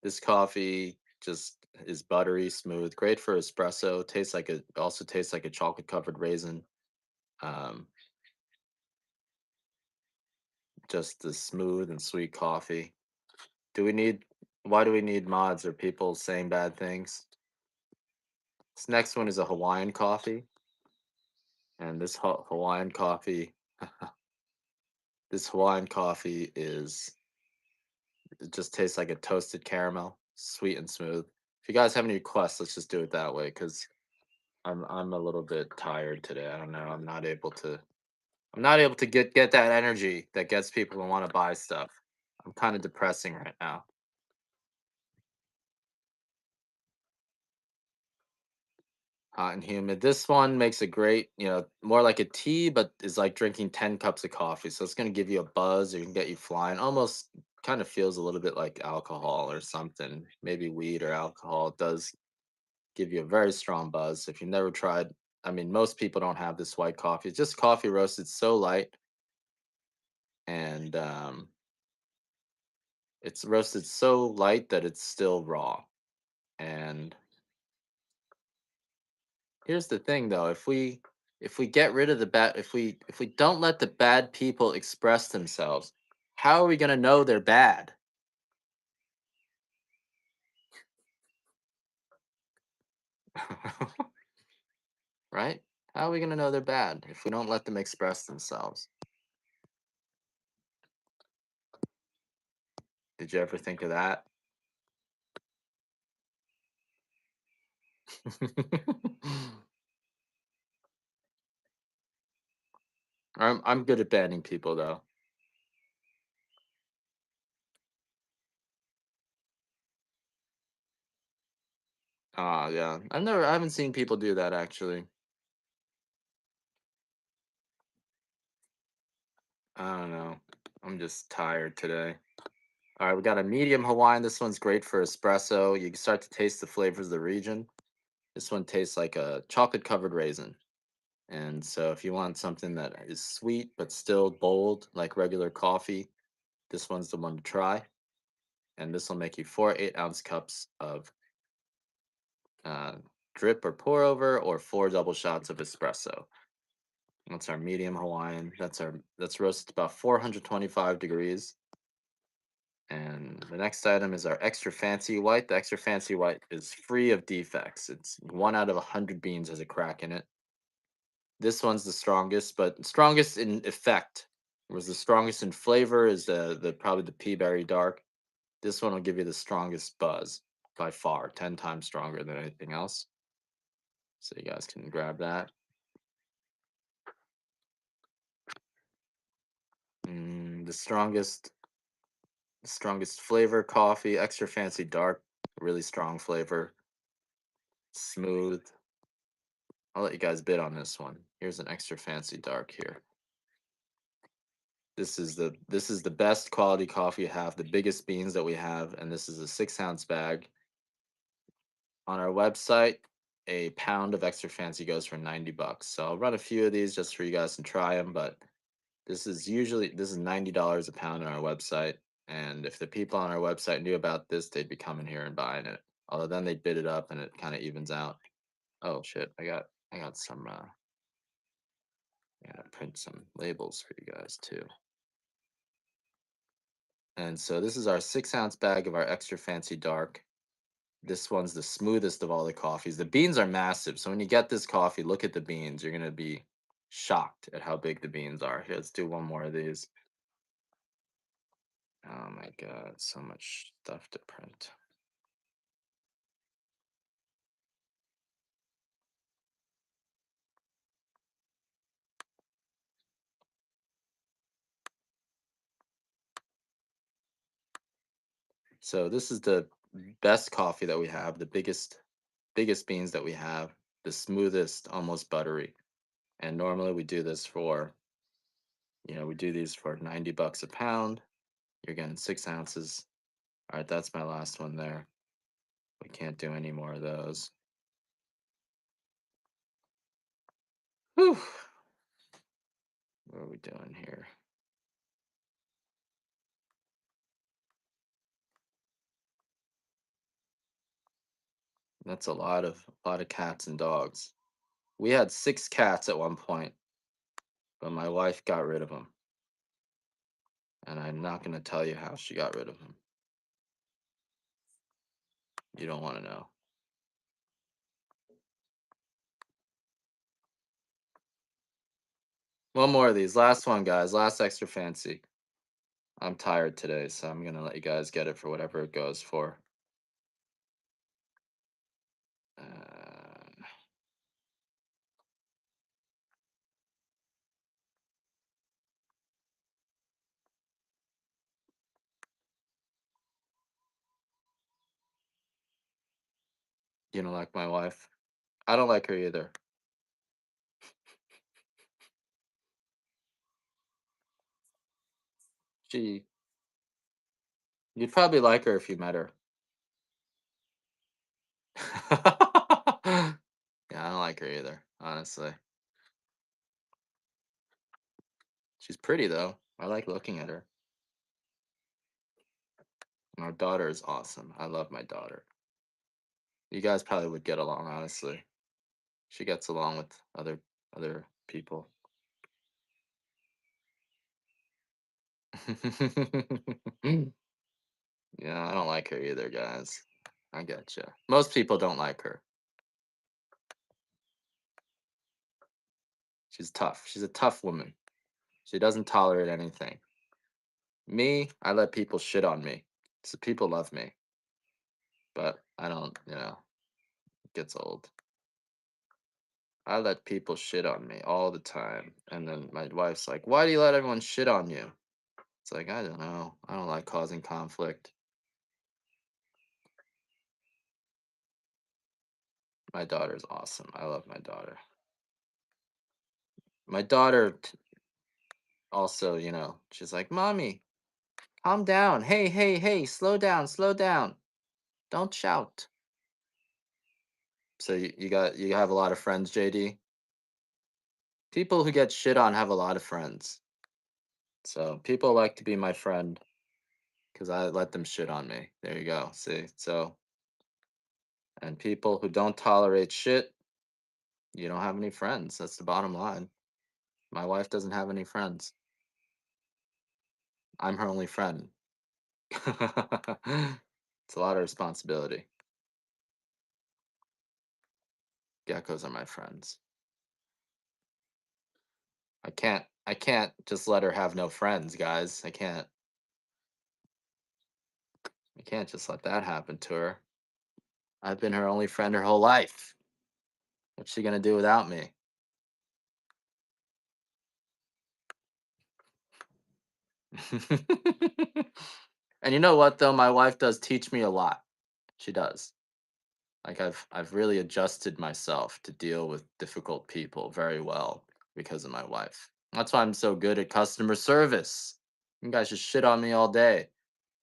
This coffee just is buttery, smooth, great for espresso. Also tastes like a chocolate covered raisin. Um, just the smooth and sweet coffee. Do we need? Why do we need mods? Are people saying bad things? This next one is a Hawaiian coffee, and this Hawaiian coffee, this Hawaiian coffee is it just tastes like a toasted caramel, sweet and smooth. If you guys have any requests, let's just do it that way because I'm a little bit tired today. I don't know. I'm not able to get that energy that gets people to want to buy stuff. I'm kind of depressing right now. Hot and humid. This one makes a great, more like a tea, but is like drinking 10 cups of coffee. So it's going to give you a buzz. It can get you flying. Almost kind of feels a little bit like alcohol or something. Maybe weed or alcohol. It does give you a very strong buzz. If you've never tried, I mean, most people don't have this white coffee. It's just coffee roasted so light, and it's roasted so light that it's still raw. And here's the thing though, if we get rid of the bad if we don't let the bad people express themselves, how are we going to know they're bad? Right? How are we going to know they're bad if we don't let them express themselves? Did you ever think of that? I'm good at banning people though. Ah, yeah. I haven't seen people do that actually. I don't know. I'm just tired today. All right, we got a medium Hawaiian. This one's great for espresso. You can start to taste the flavors of the region. This one tastes like a chocolate covered raisin. And so if you want something that is sweet but still bold like regular coffee, this one's the one to try. And this will make you 4 8-ounce cups of uh, drip or pour over, or 4 double shots of espresso. That's our medium Hawaiian. That's roasted about 425 degrees. And the next item is our extra fancy white. The extra fancy white is free of defects. It's 1 out of 100 beans has a crack in it. This one's the strongest, but strongest in effect. Whereas the strongest in flavor is the probably the pea berry dark. This one will give you the strongest buzz by far, 10 times stronger than anything else. So you guys can grab that. The strongest flavor coffee, extra fancy dark, really strong flavor, smooth. I'll let you guys bid on this one. Here's an extra fancy dark here. This is the best quality coffee you have, the biggest beans that we have, and this is a 6-ounce bag. On our website, a pound of extra fancy goes for $90. So I'll run a few of these just for you guys to try them, but this is $90 a pound on our website. And if the people on our website knew about this, they'd be coming here and buying it. Although then they'd bid it up and it kind of evens out. Oh shit, I got some I gotta print some labels for you guys too. And so this is our 6-ounce bag of our extra fancy dark. This one's the smoothest of all the coffees. The beans are massive. So when you get this coffee, look at the beans. You're going to be shocked at how big the beans are. Here, let's do one more of these. Oh my God, so much stuff to print. So this is the best coffee that we have, the biggest beans that we have, the smoothest, almost buttery. And normally we do this for, we do these for 90 bucks a pound. You're getting 6 ounces. All right, that's my last one there. We can't do any more of those. Whew. What are we doing here? That's a lot of cats and dogs. We had 6 cats at one point, but my wife got rid of them, and I'm not going to tell you how she got rid of them. You don't want to know. One more of these. Last one, guys. Last extra fancy. I'm tired today, so I'm going to let you guys get it for whatever it goes for. Uh, you don't like my wife? I don't like her either. She, you'd probably like her if you met her. Yeah, I don't like her either, honestly. She's pretty though. I like looking at her. My daughter is awesome. I love my daughter. You guys probably would get along, honestly. She gets along with other people. Yeah, I don't like her either, guys. I getcha. Most people don't like her. She's tough. She's a tough woman. She doesn't tolerate anything. Me, I let people shit on me. So people love me, but I don't, it gets old. I let people shit on me all the time. And then my wife's like, "Why do you let everyone shit on you?" It's like, I don't know. I don't like causing conflict. My daughter's awesome. I love my daughter. My daughter also, she's like, "Mommy, calm down. Hey, hey, hey, slow down, slow down. Don't shout." So you have a lot of friends, JD? People who get shit on have a lot of friends. So people like to be my friend because I let them shit on me. There you go. See? So, and people who don't tolerate shit, you don't have any friends. That's the bottom line. My wife doesn't have any friends. I'm her only friend. It's a lot of responsibility. Geckos are my friends. I can't just let her have no friends, guys. I can't just let that happen to her. I've been her only friend her whole life. What's she gonna do without me? And you know what though? My wife does teach me a lot. She does. Like I've really adjusted myself to deal with difficult people very well because of my wife. That's why I'm so good at customer service. You guys just shit on me all day.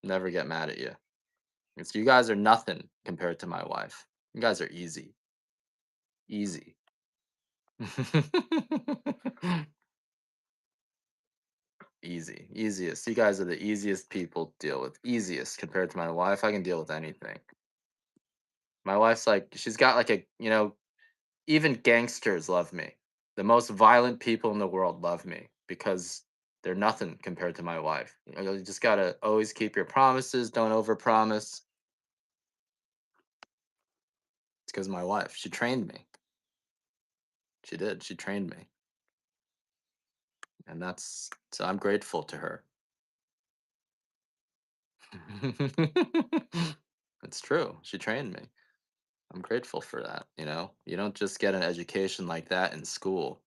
Never get mad at you. It's you guys are nothing compared to my wife. You guys are easy. Easy. Easy. Easiest. You guys are the easiest people to deal with. Easiest compared to my wife. I can deal with anything. My wife's like, she's got like even gangsters love me. The most violent people in the world love me because they're nothing compared to my wife. You just gotta always keep your promises. Don't overpromise. It's because my wife. She trained me. She did. She trained me, and that's so I'm grateful to her. It's true. She trained me. I'm grateful for that. You don't just get an education like that in school.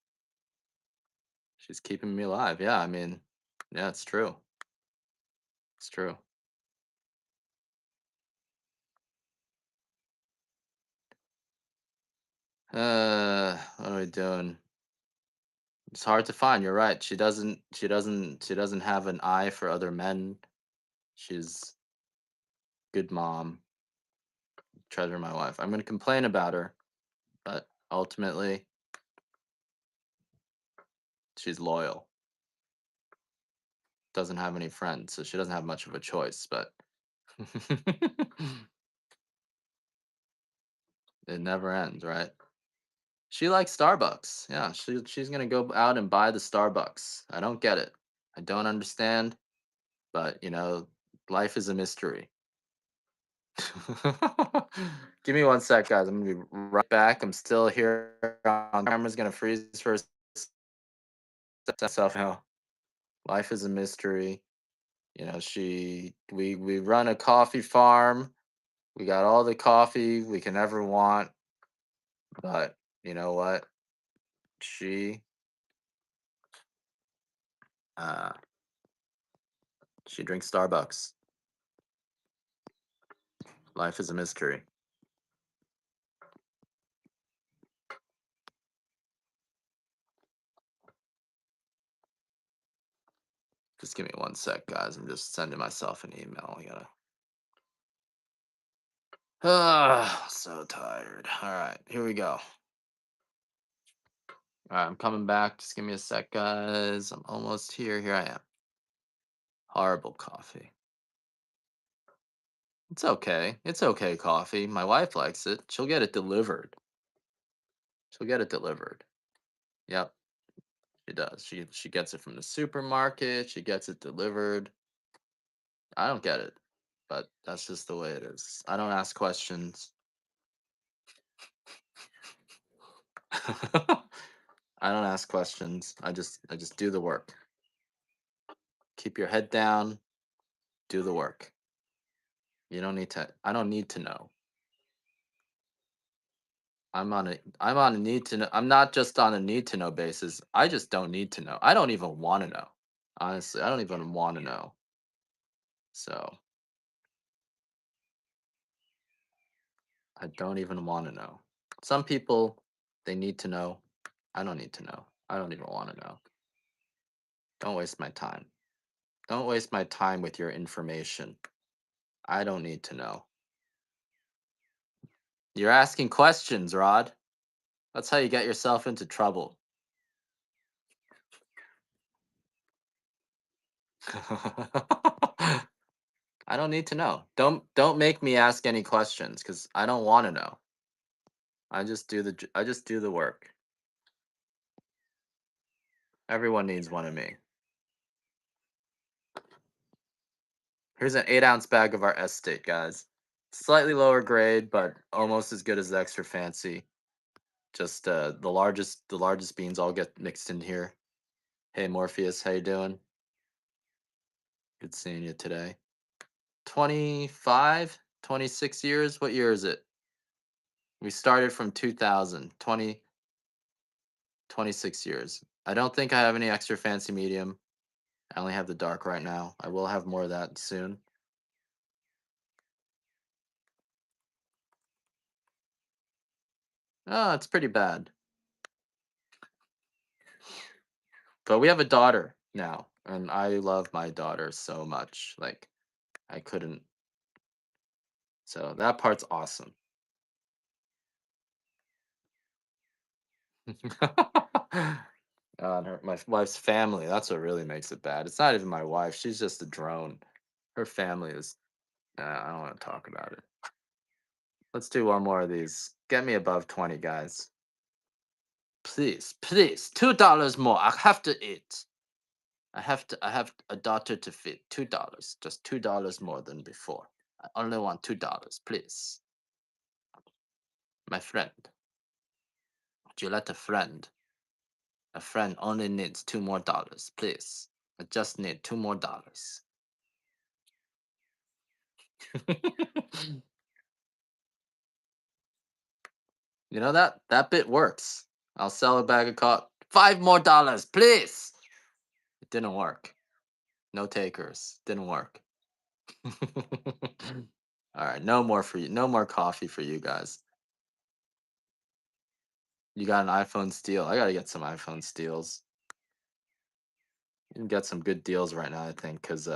She's keeping me alive. Yeah, I mean, yeah, it's true. It's true. What are we doing? It's hard to find. You're right. She doesn't have an eye for other men. She's good mom. Treasure my wife. I'm gonna complain about her, but ultimately she's loyal. Doesn't have any friends, so she doesn't have much of a choice, but it never ends, right? She likes Starbucks. Yeah, she's gonna go out and buy the Starbucks. I don't get it. I don't understand, but life is a mystery. Give me one sec, guys. I'm gonna be right back. I'm still here. On camera's gonna freeze for a second. Life is a mystery. We run a coffee farm. We got all the coffee we can ever want, but you know what? She uh she drinks Starbucks. Life is a mystery. Just give me one sec, guys. I'm just sending myself an email. I gotta. So tired. All right, here we go. All right, I'm coming back. Just give me a sec, guys. I'm almost here. Here I am. Horrible coffee. It's okay. It's okay coffee. My wife likes it. She'll get it delivered. She'll get it delivered. Yep, she does. She gets it from the supermarket. She gets it delivered. I don't get it, but that's just the way it is. I don't ask questions. I don't ask questions. I just do the work. Keep your head down. Do the work. You don't need to. I don't need to know. I'm on a need to know. I'm not just on a need to know basis. I just don't need to know. I don't even want to know. Honestly, I don't even want to know. So I don't even want to know. Some people, they need to know. I don't need to know. I don't even want to know. Don't waste my time. Don't waste my time with your information. I don't need to know. You're asking questions, Rod. That's how you get yourself into trouble. I don't need to know. Don't make me ask any questions cuz I don't want to know. I just do the work. Everyone needs one of me. Here's an 8-ounce bag of our estate, guys. Slightly lower grade, but almost as good as the extra fancy. Just the largest beans all get mixed in here. Hey Morpheus, how you doing? Good seeing you today. 25, 26 years. What year is it? We started from 2000. 26 years. I don't think I have any extra fancy medium. I only have the dark right now. I will have more of that soon. Oh, it's pretty bad. But we have a daughter now, and I love my daughter so much. Like, I couldn't. So that part's awesome. My wife's family. That's what really makes it bad. It's not even my wife. She's just a drone. Her family is. I don't want to talk about it. Let's do one more of these. Get me above 20, guys. Please, please. $2 more. I have to eat. I have a daughter to feed. $2. Just $2 more than before. I only want $2, please. My friend. Would you let a friend? A friend only needs $2 more, please. I just need $2 more. that bit works. I'll sell a bag of coffee. $5 more, please. It didn't work. No takers. Didn't work. All right, no more for you. No more coffee for you guys. You got an iPhone steal. I gotta get some iPhone steals. You can get some good deals right now, I think, cause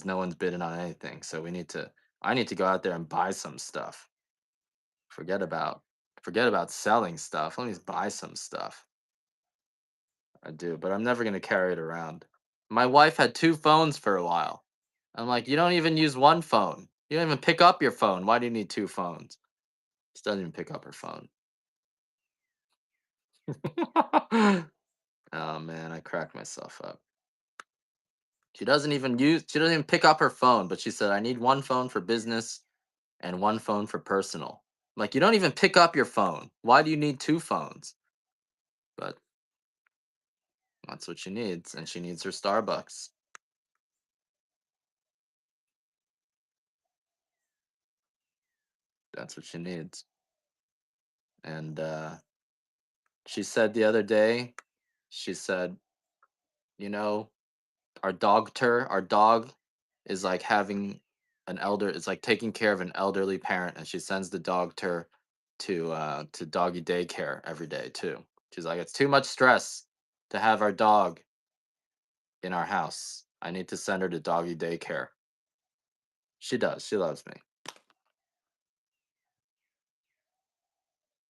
no one's bidding on anything. So we need to. I need to go out there and buy some stuff. Forget about forget about selling stuff. Let me just buy some stuff. I do, but I'm never gonna carry it around. My wife had two phones for a while. I'm like, you don't even use one phone. You don't even pick up your phone. Why do you need two phones? She doesn't even pick up her phone. Oh man, I cracked myself up. She doesn't even pick up her phone, but she said, I need one phone for business and one phone for personal. I'm like, you don't even pick up your phone. Why do you need two phones? But that's what she needs, and she needs her Starbucks. That's what she needs. And she said the other day, she said, you know, our dog is like having is like taking care of an elderly parent, and she sends the dog to doggy daycare every day too. She's like, it's too much stress to have our dog in our house. I need to send her to doggy daycare. She does. She loves me.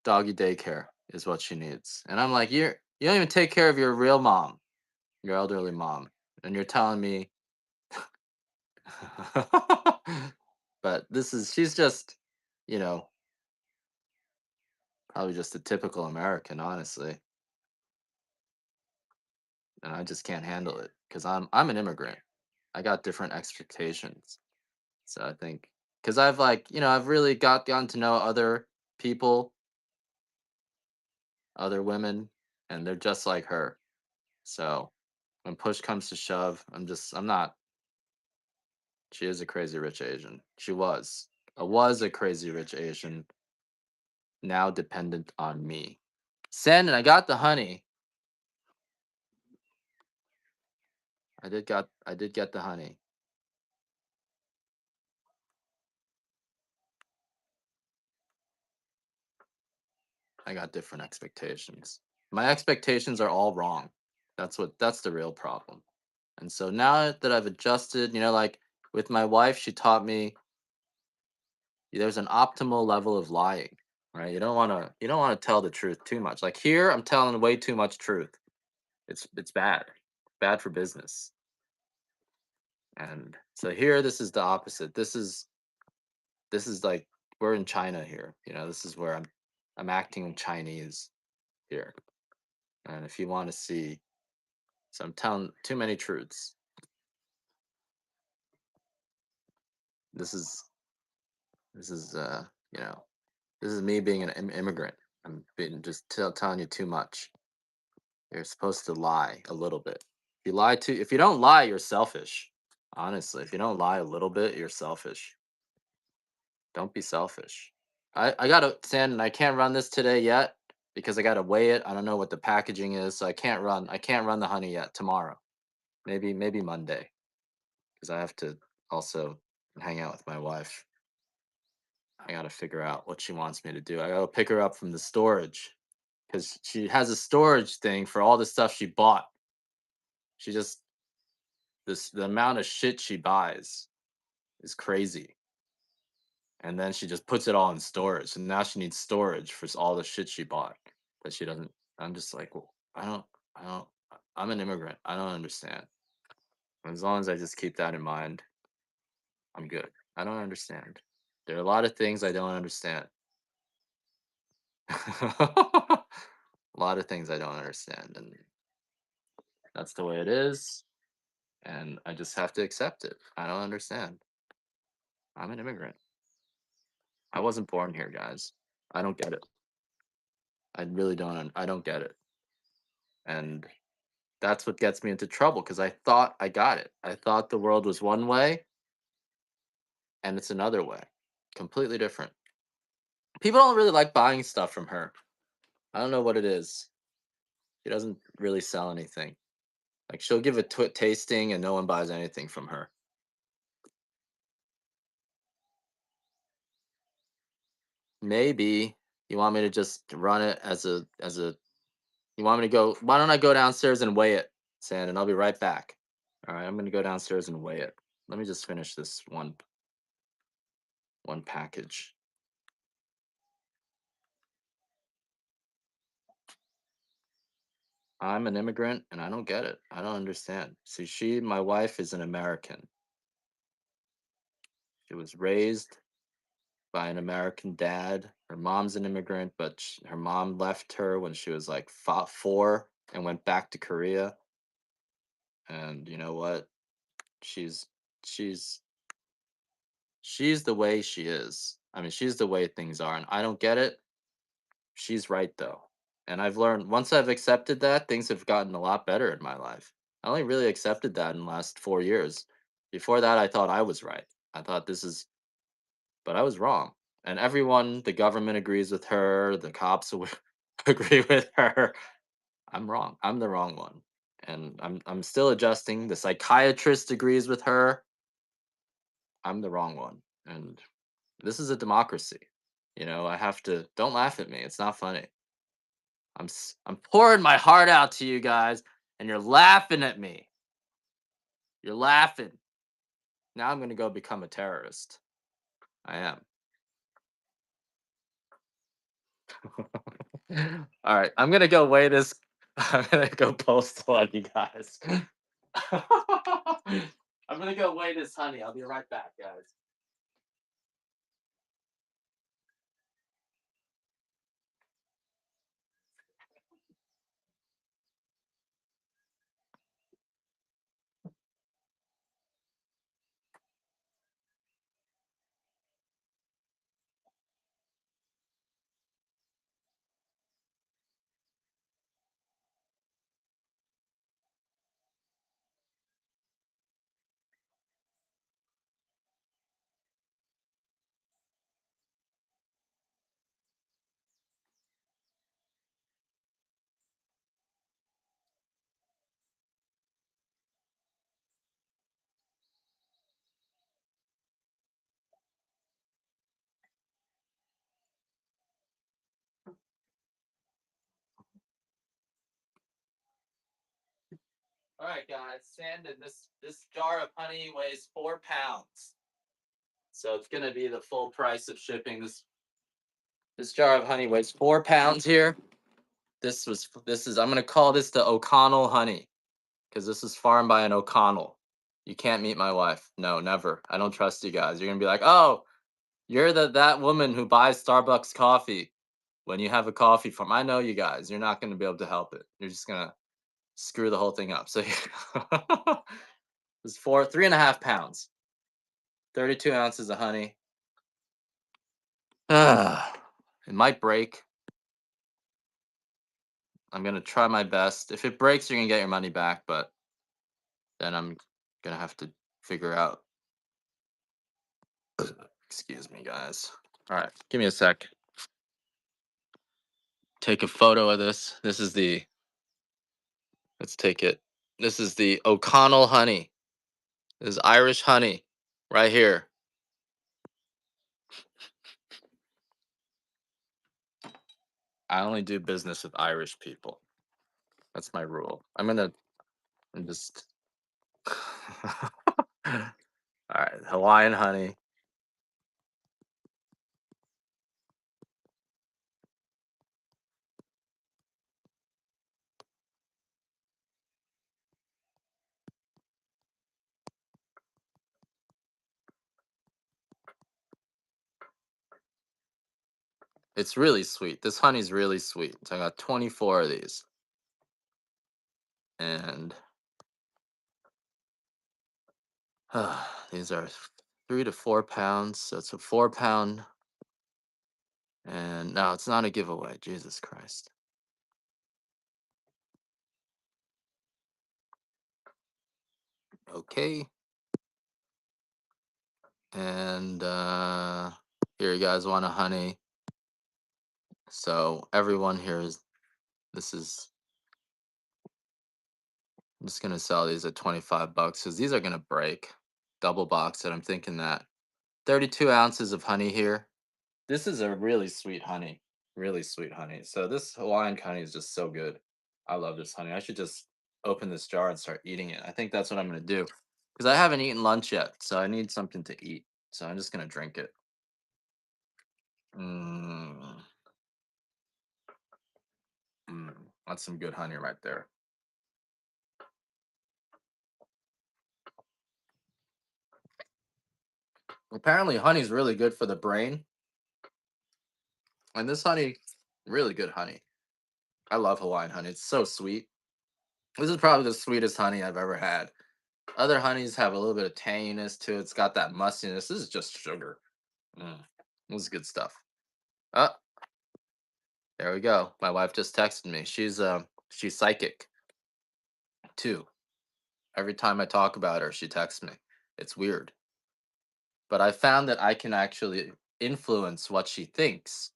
Doggy daycare is what she needs. And I'm like, you don't even take care of your real mom, your elderly mom, and you're telling me. But she's just, you know, probably just a typical American, honestly, and I just can't handle it because I'm an immigrant. I got different expectations, so I think because I've like I've really gotten to know other people, other women, and they're just like her. So when push comes to shove, I'm not. She is a crazy rich Asian. She was a crazy rich Asian, now dependent on me. Send and I got the honey. I did get the honey. I got different expectations. My expectations are all wrong. That's the real problem. And so now that I've adjusted, like with my wife, she taught me there's an optimal level of lying, right? You don't want to tell the truth too much. Like here, I'm telling way too much truth. It's bad. Bad for business. And so here this is the opposite. This is like we're in China here. This is where I'm acting Chinese here. And if you want to see, so I'm telling too many truths. This is this is you know this is me being an immigrant. I'm being just telling you too much. You're supposed to lie a little bit. If you don't lie, you're selfish. Honestly, if you don't lie a little bit, you're selfish. Don't be selfish. I gotta sand and I can't run this today yet because I gotta weigh it. I don't know what the packaging is, so I can't run the honey yet. Tomorrow, maybe Monday, because I have to also hang out with my wife. I gotta figure out what she wants me to do. I gotta pick her up from the storage because she has a storage thing for all the stuff she bought. She just the amount of shit she buys is crazy, and then she just puts it all in storage. And now she needs storage for all the shit she bought that she doesn't. I'm just like, well, I don't. I'm an immigrant. I don't understand. As long as I just keep that in mind, I'm good. I don't understand. There are a lot of things I don't understand. A lot of things I don't understand, and that's the way it is. And I just have to accept it. I don't understand. I'm an immigrant. I wasn't born here, guys. I don't get it. I really don't. I don't get it. And that's what gets me into trouble because I thought I got it. I thought the world was one way and it's another way, completely different. People don't really like buying stuff from her. I don't know what it is. She doesn't really sell anything. Like she'll give a tasting and no one buys anything from her. Maybe, You want me to just run it as a you want me to go why don't I go downstairs and weigh it, Sand, and I'll be right back. All right, I'm gonna go downstairs and weigh it. Let me just finish this one package. I'm an immigrant and I don't get it. I don't understand. See, my wife is an American. She was raised by an American dad. Her mom's an immigrant, but her mom left her when she was like 4 and went back to Korea. And you know what? She's she's she's the way she is. I mean, she's the way things are, and I don't get it. She's right though. And I've learned once I've accepted that, things have gotten a lot better in my life. I only really accepted that in the last 4 years. Before that, I thought I was right. I thought this is, but I was wrong. And everyone, the government agrees with her, the cops agree with her. I'm wrong. I'm the wrong one. And I'm still adjusting. The psychiatrist agrees with her. I'm the wrong one. And this is a democracy. I have to don't laugh at me. It's not funny. I'm pouring my heart out to you guys and you're laughing at me. You're laughing. Now I'm going to go become a terrorist. I am. All right, I'm going to go weigh this. I'm going to go postal on you guys. I'm going to go weigh this honey. I'll be right back, guys. All right, guys. Sandon, this jar of honey weighs 4 pounds, so it's gonna be the full price of shipping. This jar of honey weighs 4 pounds here. This is I'm gonna call this the O'Connell honey because this is farmed by an O'Connell. You can't meet my wife. No, never. I don't trust you guys. You're gonna be like, oh, you're that woman who buys Starbucks coffee when you have a coffee farm. I know you guys. You're not gonna be able to help it. You're just gonna screw the whole thing up. So it's 3.5 pounds, 32 ounces of honey. It might break. I'm gonna try my best. If it breaks, you're gonna get your money back, but then I'm gonna have to figure out. Excuse me, guys. All right, give me a sec. Take a photo of this. This is the. Let's take it. This is the O'Connell honey. This is Irish honey, right here. I only do business with Irish people. That's my rule. I'm just. All right, Hawaiian honey. It's really sweet. This honey's really sweet. So I got 24 of these. And these are 3 to 4 pounds. So it's a 4 pound. And no, it's not a giveaway. Jesus Christ. Okay. And here you guys want a honey. So everyone here this is I'm just gonna sell these at 25 bucks because these are gonna break. Double box it. I'm thinking that 32 ounces of honey here. This is a really sweet honey. Really sweet honey. So this Hawaiian honey is just so good. I love this honey. I should just open this jar and start eating it. I think that's what I'm gonna do because I haven't eaten lunch yet, so I need something to eat. So I'm just gonna drink it. Mm, that's some good honey right there. Apparently, honey's really good for the brain, and this honey, really good honey. I love Hawaiian honey. It's so sweet. This is probably the sweetest honey I've ever had. Other honeys have a little bit of tanginess to it. It's got that mustiness. This is just sugar. Mm, this is good stuff. Oh, there we go. My wife just texted me. She's psychic too. Every time I talk about her, she texts me. It's weird. But I found that I can actually influence what she thinks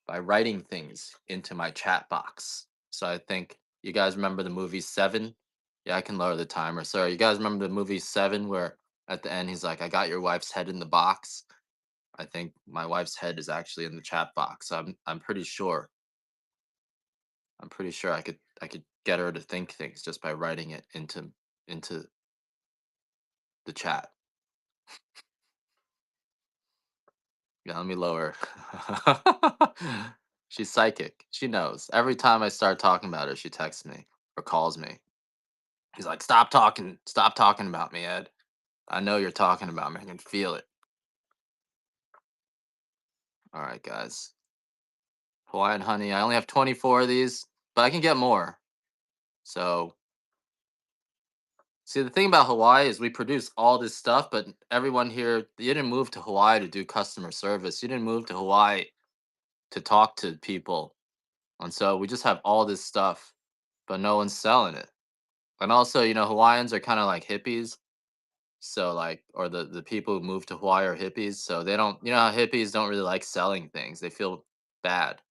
by writing things into my chat box. So I think you guys remember the movie Seven? Yeah, I can lower the timer. Sorry, you guys remember the movie Seven where at the end he's like, I got your wife's head in the box. I think my wife's head is actually in the chat box. I'm pretty sure. I'm pretty sure I could get her to think things just by writing it into the chat. Yeah, let me lower. She's psychic. She knows. Every time I start talking about her, she texts me or calls me. He's like, stop talking about me, Ed. I know you're talking about me. I can feel it. All right, guys. Hawaiian honey. I only have 24 of these, but I can get more. So, see, the thing about Hawaii is we produce all this stuff, but everyone here, you didn't move to Hawaii to do customer service. You didn't move to Hawaii to talk to people. And so we just have all this stuff, but no one's selling it. And also, Hawaiians are kind of like hippies. So like, or the people who move to Hawaii are hippies. So they don't, how hippies don't really like selling things. They feel bad,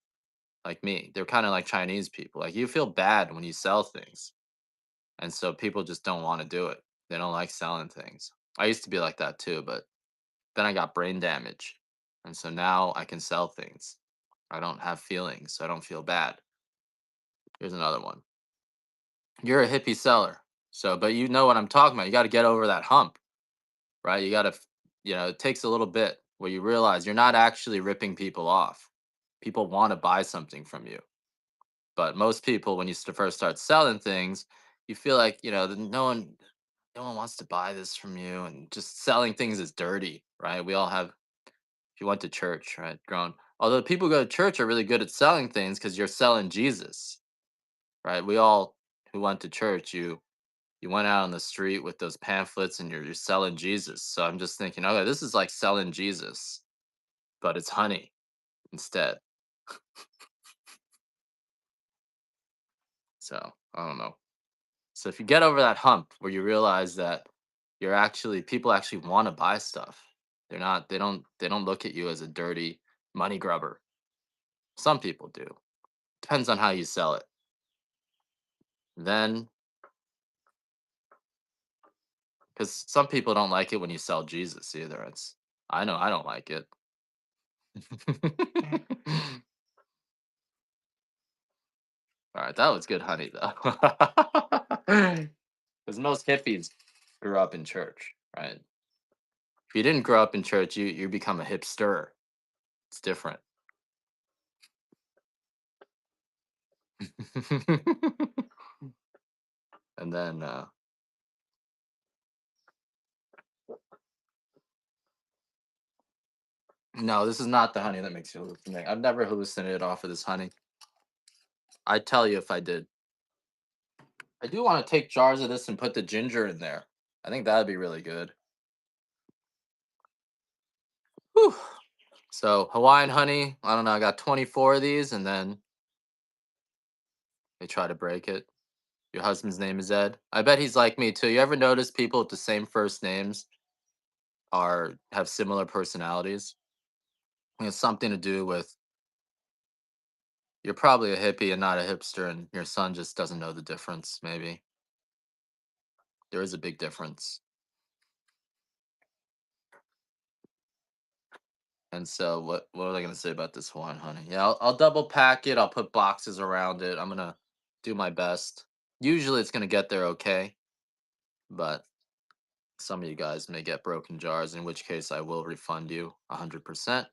like me. They're kind of like Chinese people. Like you feel bad when you sell things, and so people just don't want to do it. They don't like selling things. I used to be like that too, but then I got brain damage, and so now I can sell things. I don't have feelings, so I don't feel bad. Here's another one. You're a hippie seller, so but you know what I'm talking about. You got to get over that hump, right? You got to, it takes a little bit where you realize you're not actually ripping people off. People want to buy something from you. But most people, when you first start selling things, you feel like, that no one wants to buy this from you. And just selling things is dirty, right? We all have, if you went to church, right? Grown. Although people who go to church are really good at selling things because you're selling Jesus, right? We all who went to church, you went out on the street with those pamphlets and you're selling Jesus. So I'm just thinking, okay, this is like selling Jesus, but it's honey instead. So I don't know. So if you get over that hump where you realize that people actually want to buy stuff. They don't look at you as a dirty money grubber. Some people do. Depends on how you sell it. Then because some people don't like it when you sell Jesus either. I know I don't like it. All right, that was good honey though. Because most hippies grew up in church, right? If you didn't grow up in church, you become a hipster. It's different. And then no, this is not the honey that makes you hallucinate. I've never hallucinated off of this honey. I'd tell you if I did. I do want to take jars of this and put the ginger in there. I think that'd be really good. Whew. So Hawaiian honey, I don't know. I got 24 of these, and then they try to break it. Your husband's name is Ed. I bet he's like me too. You ever notice people with the same first names have similar personalities? It's something to do with you're probably a hippie and not a hipster, and your son just doesn't know the difference. Maybe there is a big difference. And so what was I gonna say about this Hawaiian honey? Yeah, I'll double pack it. I'll put boxes around it. I'm gonna do my best. Usually it's gonna get there okay, but some of you guys may get broken jars, in which case I will refund you 100%.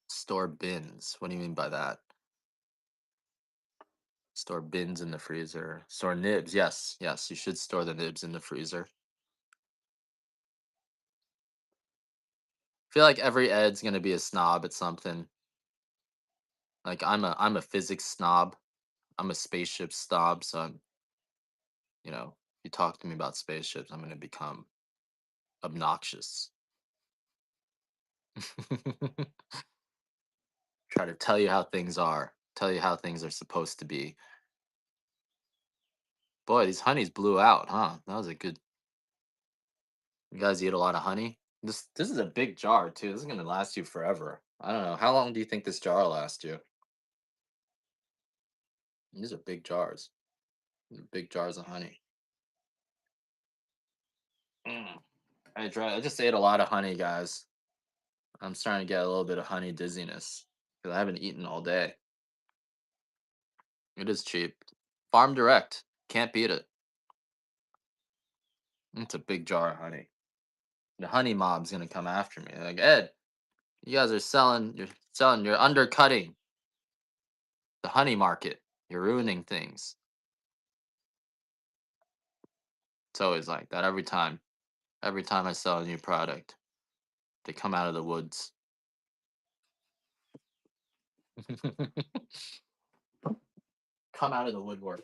Store bins. What do you mean by that? Store bins in the freezer. Store nibs. Yes, yes, you should store the nibs in the freezer. I feel like every Ed's gonna be a snob at something. Like I'm a physics snob. I'm a spaceship snob, so you talk to me about spaceships, I'm gonna become obnoxious. Try to tell you how things are. Tell you how things are supposed to be. Boy, these honeys blew out, huh? That was a good. You guys eat a lot of honey. This is a big jar too. This is gonna last you forever. I don't know. How long do you think this jar will last you? These are big jars. Big jars of honey. Mm. I just ate a lot of honey, guys. I'm starting to get a little bit of honey dizziness because I haven't eaten all day. It is cheap. Farm direct. Can't beat it. It's a big jar of honey. The honey mob's gonna come after me. Like, Ed, you guys are you're undercutting the honey market. You're ruining things. It's always like that every time. Every time I sell a new product, they come out of the woods. Come out of the woodwork.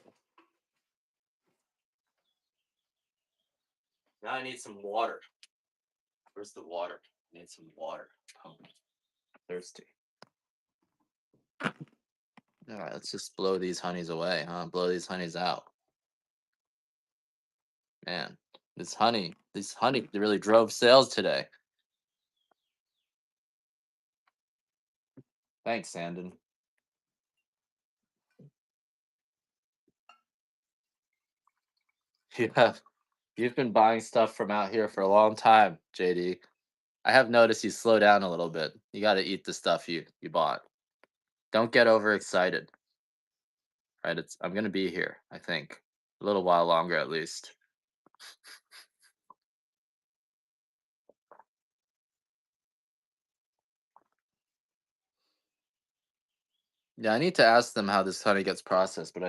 Now I need some water. Where's the water? I need some water. I'm thirsty. All right, let's just blow these honeys away, huh? Blow these honeys out. Man, this honey really drove sales today. Thanks, Sandon. You have you've been buying stuff from out here for a long time, JD. I have noticed you slow down a little bit. You got to eat the stuff you bought. Don't get overexcited. Right? I'm gonna be here. I think a little while longer at least. Yeah, I need to ask them how this honey gets processed, but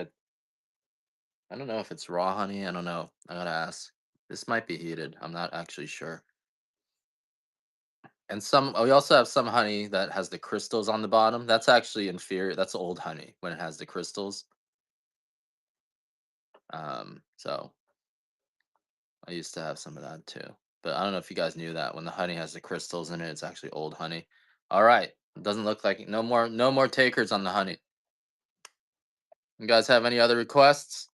I don't know if it's raw honey. I don't know. I gotta ask. This might be heated. I'm not actually sure. And we also have some honey that has the crystals on the bottom. That's actually inferior. That's old honey when it has the crystals. So I used to have some of that too. But I don't know if you guys knew that when the honey has the crystals in it, it's actually old honey. All right. It doesn't look like no more takers on the honey. You guys have any other requests?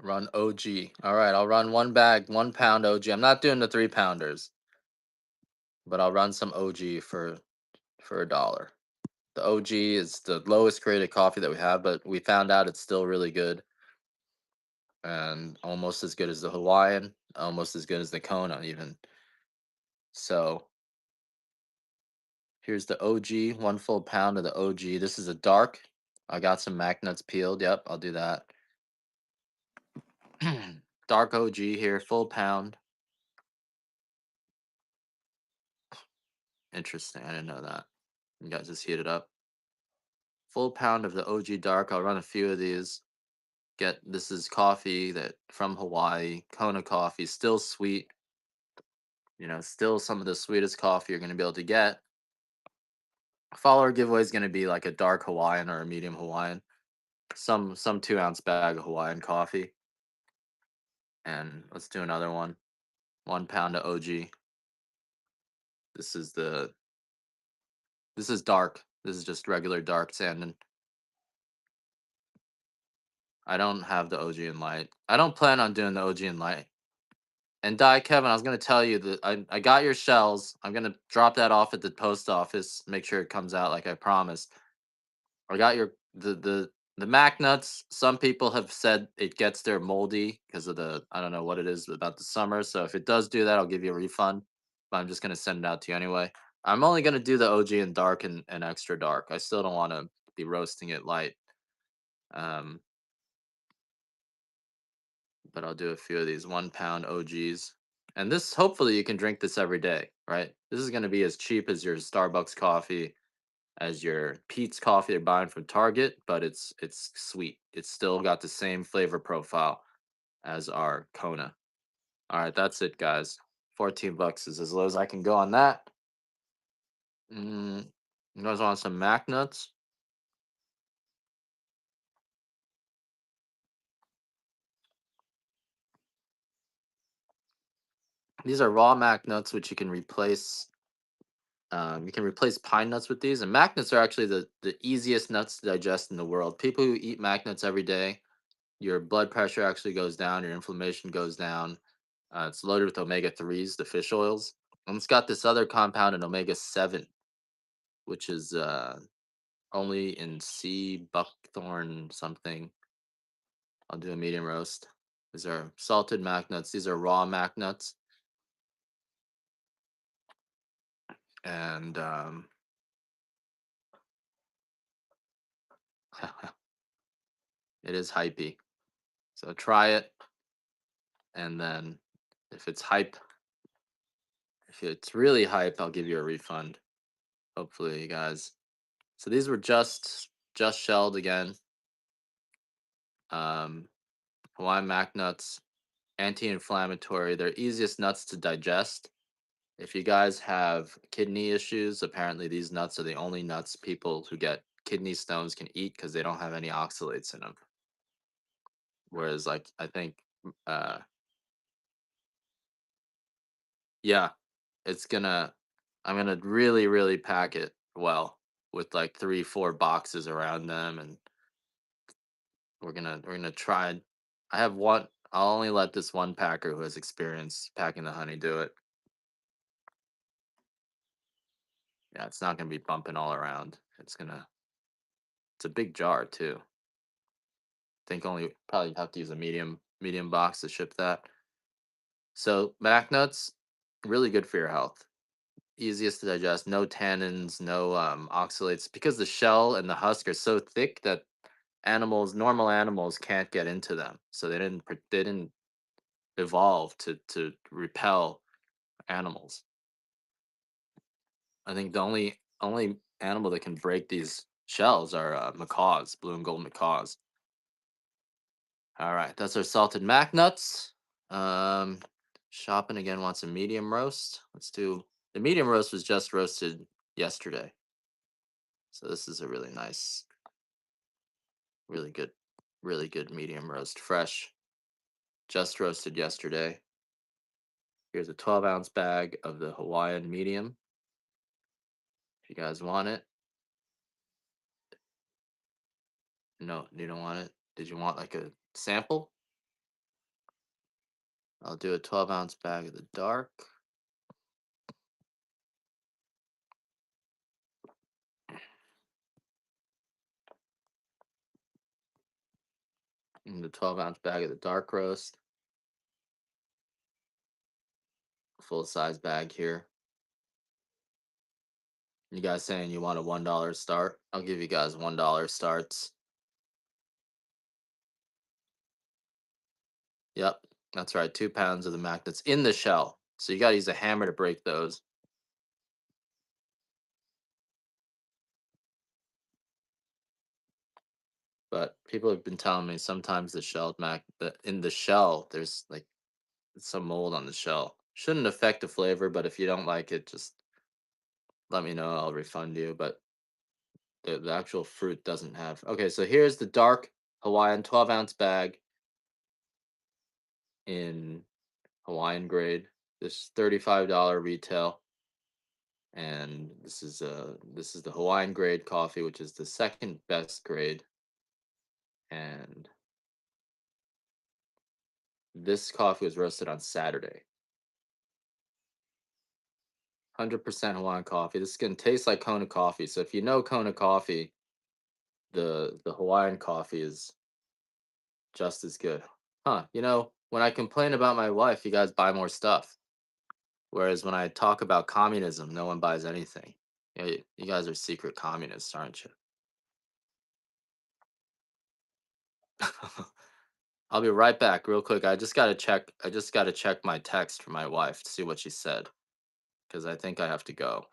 Run OG. All right, I'll run one bag, 1 pound OG. I'm not doing the 3 pounders, but I'll run some OG for $1. The OG is the lowest graded coffee that we have, but we found out it's still really good and almost as good as the Hawaiian, almost as good as the Kona even. So here's the OG, 1 full pound of the OG. This is a dark. I got some Macnuts peeled. Yep, I'll do that. Dark OG here, full pound. Interesting. I didn't know that. You guys just heat it up. Full pound of the OG dark. I'll run a few of these. This is coffee that from Hawaii, Kona coffee, still sweet. Still some of the sweetest coffee you're gonna be able to get. Follower giveaway is gonna be like a dark Hawaiian or a medium Hawaiian. Some 2 ounce bag of Hawaiian coffee. And let's do another one. 1 pound of OG. This is dark. This is just regular dark Sandon. I don't have the OG in light. I don't plan on doing the OG in light. And Kevin, I was gonna tell you that I got your shells. I'm gonna drop that off at the post office. Make sure it comes out like I promised. I got your the The Macnuts, some people have said it gets there moldy because of the I don't know what it is about the summer. So if it does do that, I'll give you a refund. But I'm just gonna send it out to you anyway. I'm only gonna do the OG and dark and extra dark. I still don't want to be roasting it light. Um, but I'll do a few of these 1 pound OGs. And this hopefully you can drink this every day, right? This is gonna be as cheap as your Starbucks coffee, as your Pete's coffee you're buying from Target, but it's sweet. It's still got the same flavor profile as our Kona. All right, that's it, guys. 14 bucks is as low as I can go on that. You guys want some Macnuts? These are raw Macnuts, which you can replace. You can replace pine nuts with these, and Macnuts are actually the easiest nuts to digest in the world. People who eat Macnuts every day, your blood pressure actually goes down, your inflammation goes down. It's loaded with omega 3s, the fish oils, and it's got this other compound in omega 7, which is only in sea buckthorn something. I'll do a medium roast. These are salted Macnuts. These are raw Macnuts, and it is hypey. So try it, and then if it's hype, if it's really hype, I'll give you a refund. Hopefully, you guys. So these were just shelled again. Um, Hawaiian Mac nuts, anti-inflammatory. They're easiest nuts to digest. If you guys have kidney issues, apparently these nuts are the only nuts people who get kidney stones can eat because they don't have any oxalates in them. Whereas, like, I think, uh, yeah, it's gonna, I'm gonna really, really pack it well with like 3, 4 boxes around them, and we're gonna try. I have one. I'll only let this one packer who has experience packing the honey do it. Yeah, it's not gonna be bumping all around. It's a big jar too. Think only probably have to use a medium box to ship that. So Mac nuts, really good for your health. Easiest to digest, no tannins, no oxalates, because the shell and the husk are so thick that normal animals can't get into them. So they didn't evolve to repel animals. I think the only animal that can break these shells are macaws, blue and gold macaws. All right, that's our salted mac nuts. Um, Shopping again wants a medium roast. Let's do the medium roast was just roasted yesterday, so this is a really nice, really good, really good medium roast, fresh, just roasted yesterday. Here's a 12-ounce bag of the Hawaiian medium. If you guys want it, no, you don't want it. Did you want like a sample? I'll do a 12-ounce bag of the dark. And the 12-ounce bag of the dark roast. Full size bag here. You guys saying you want a $1 start? I'll give you guys $1 starts. Yep, that's right. 2 pounds of the magnets in the shell. So you gotta use a hammer to break those. But people have been telling me sometimes in the shell there's like some mold on the shell. Shouldn't affect the flavor, but if you don't like it, just let me know. I'll refund you. But the actual fruit doesn't have. Okay, so here's the dark Hawaiian 12-ounce bag in Hawaiian grade. This $35 retail, and this is the Hawaiian grade coffee, which is the second best grade. And this coffee was roasted on Saturday. 100% Hawaiian coffee. This is gonna taste like Kona coffee. So if you know Kona coffee, the Hawaiian coffee is just as good. Huh, when I complain about my wife, you guys buy more stuff. Whereas when I talk about communism, no one buys anything. Yeah, you guys are secret communists, aren't you? I'll be right back real quick. I just gotta check my text from my wife to see what she said. Because I think I have to go.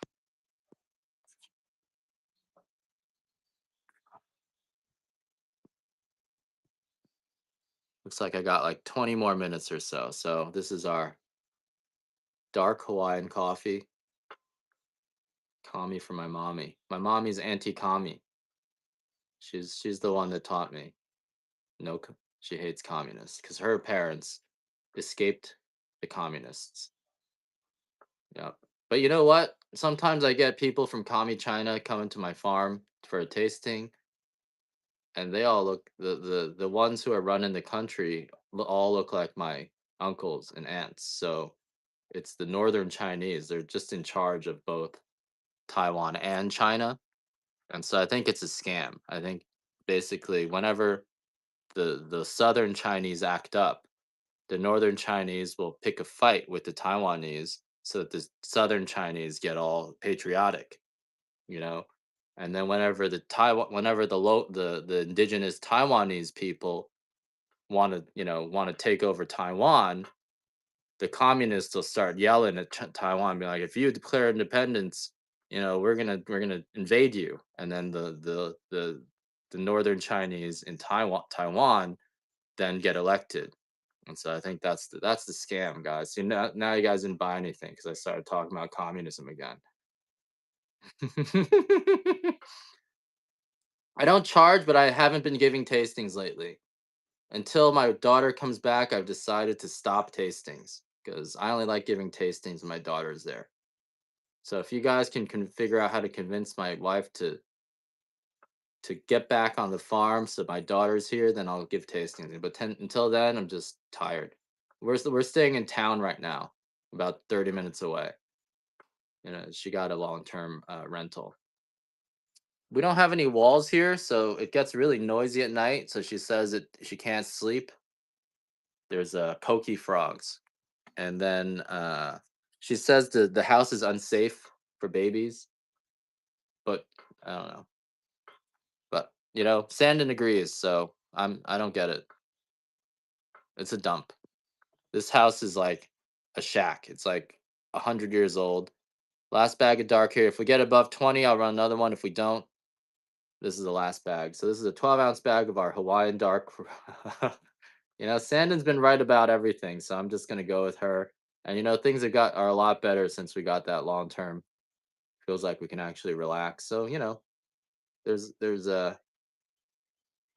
Looks like I got like 20 more minutes or so. So this is our dark Hawaiian coffee. Kami for my mommy. My mommy's anti-commie. She's the one that taught me. No, she hates communists because her parents escaped the communists. Yep. But you know what? Sometimes I get people from commie China coming to my farm for a tasting, and they all look the ones who are running the country all look like my uncles and aunts. So it's the northern Chinese. They're just in charge of both Taiwan and China. And so I think it's a scam. I think basically whenever the southern Chinese act up, the northern Chinese will pick a fight with the Taiwanese so that the southern Chinese get all patriotic, you know. And then whenever the indigenous Taiwanese people want to take over Taiwan, the communists will start yelling at Taiwan, be like, if you declare independence, we're gonna invade you. And then the northern Chinese in Taiwan then get elected. And so I think that's the scam, guys. See, now you guys didn't buy anything because I started talking about communism again. I don't charge, but I haven't been giving tastings lately. Until my daughter comes back, I've decided to stop tastings because I only like giving tastings when my daughter's there. So if you guys can figure out how to convince my wife to get back on the farm so my daughter's here, then I'll give tastings. But until then, I'm just tired. We're staying in town right now, about 30 minutes away. She got a long-term rental. We don't have any walls here, so it gets really noisy at night. So she says that she can't sleep. There's pokey frogs, and then she says the house is unsafe for babies. But I don't know. But Sandon agrees, so I don't get it. It's a dump. This house is like a shack. It's like 100 years old. Last bag of dark here. If we get above 20, I'll run another one. If we don't, this is the last bag. So this is a 12-ounce bag of our Hawaiian dark. Sandon's been right about everything, so I'm just gonna go with her. And things are a lot better since we got that long term. Feels like we can actually relax. So there's a.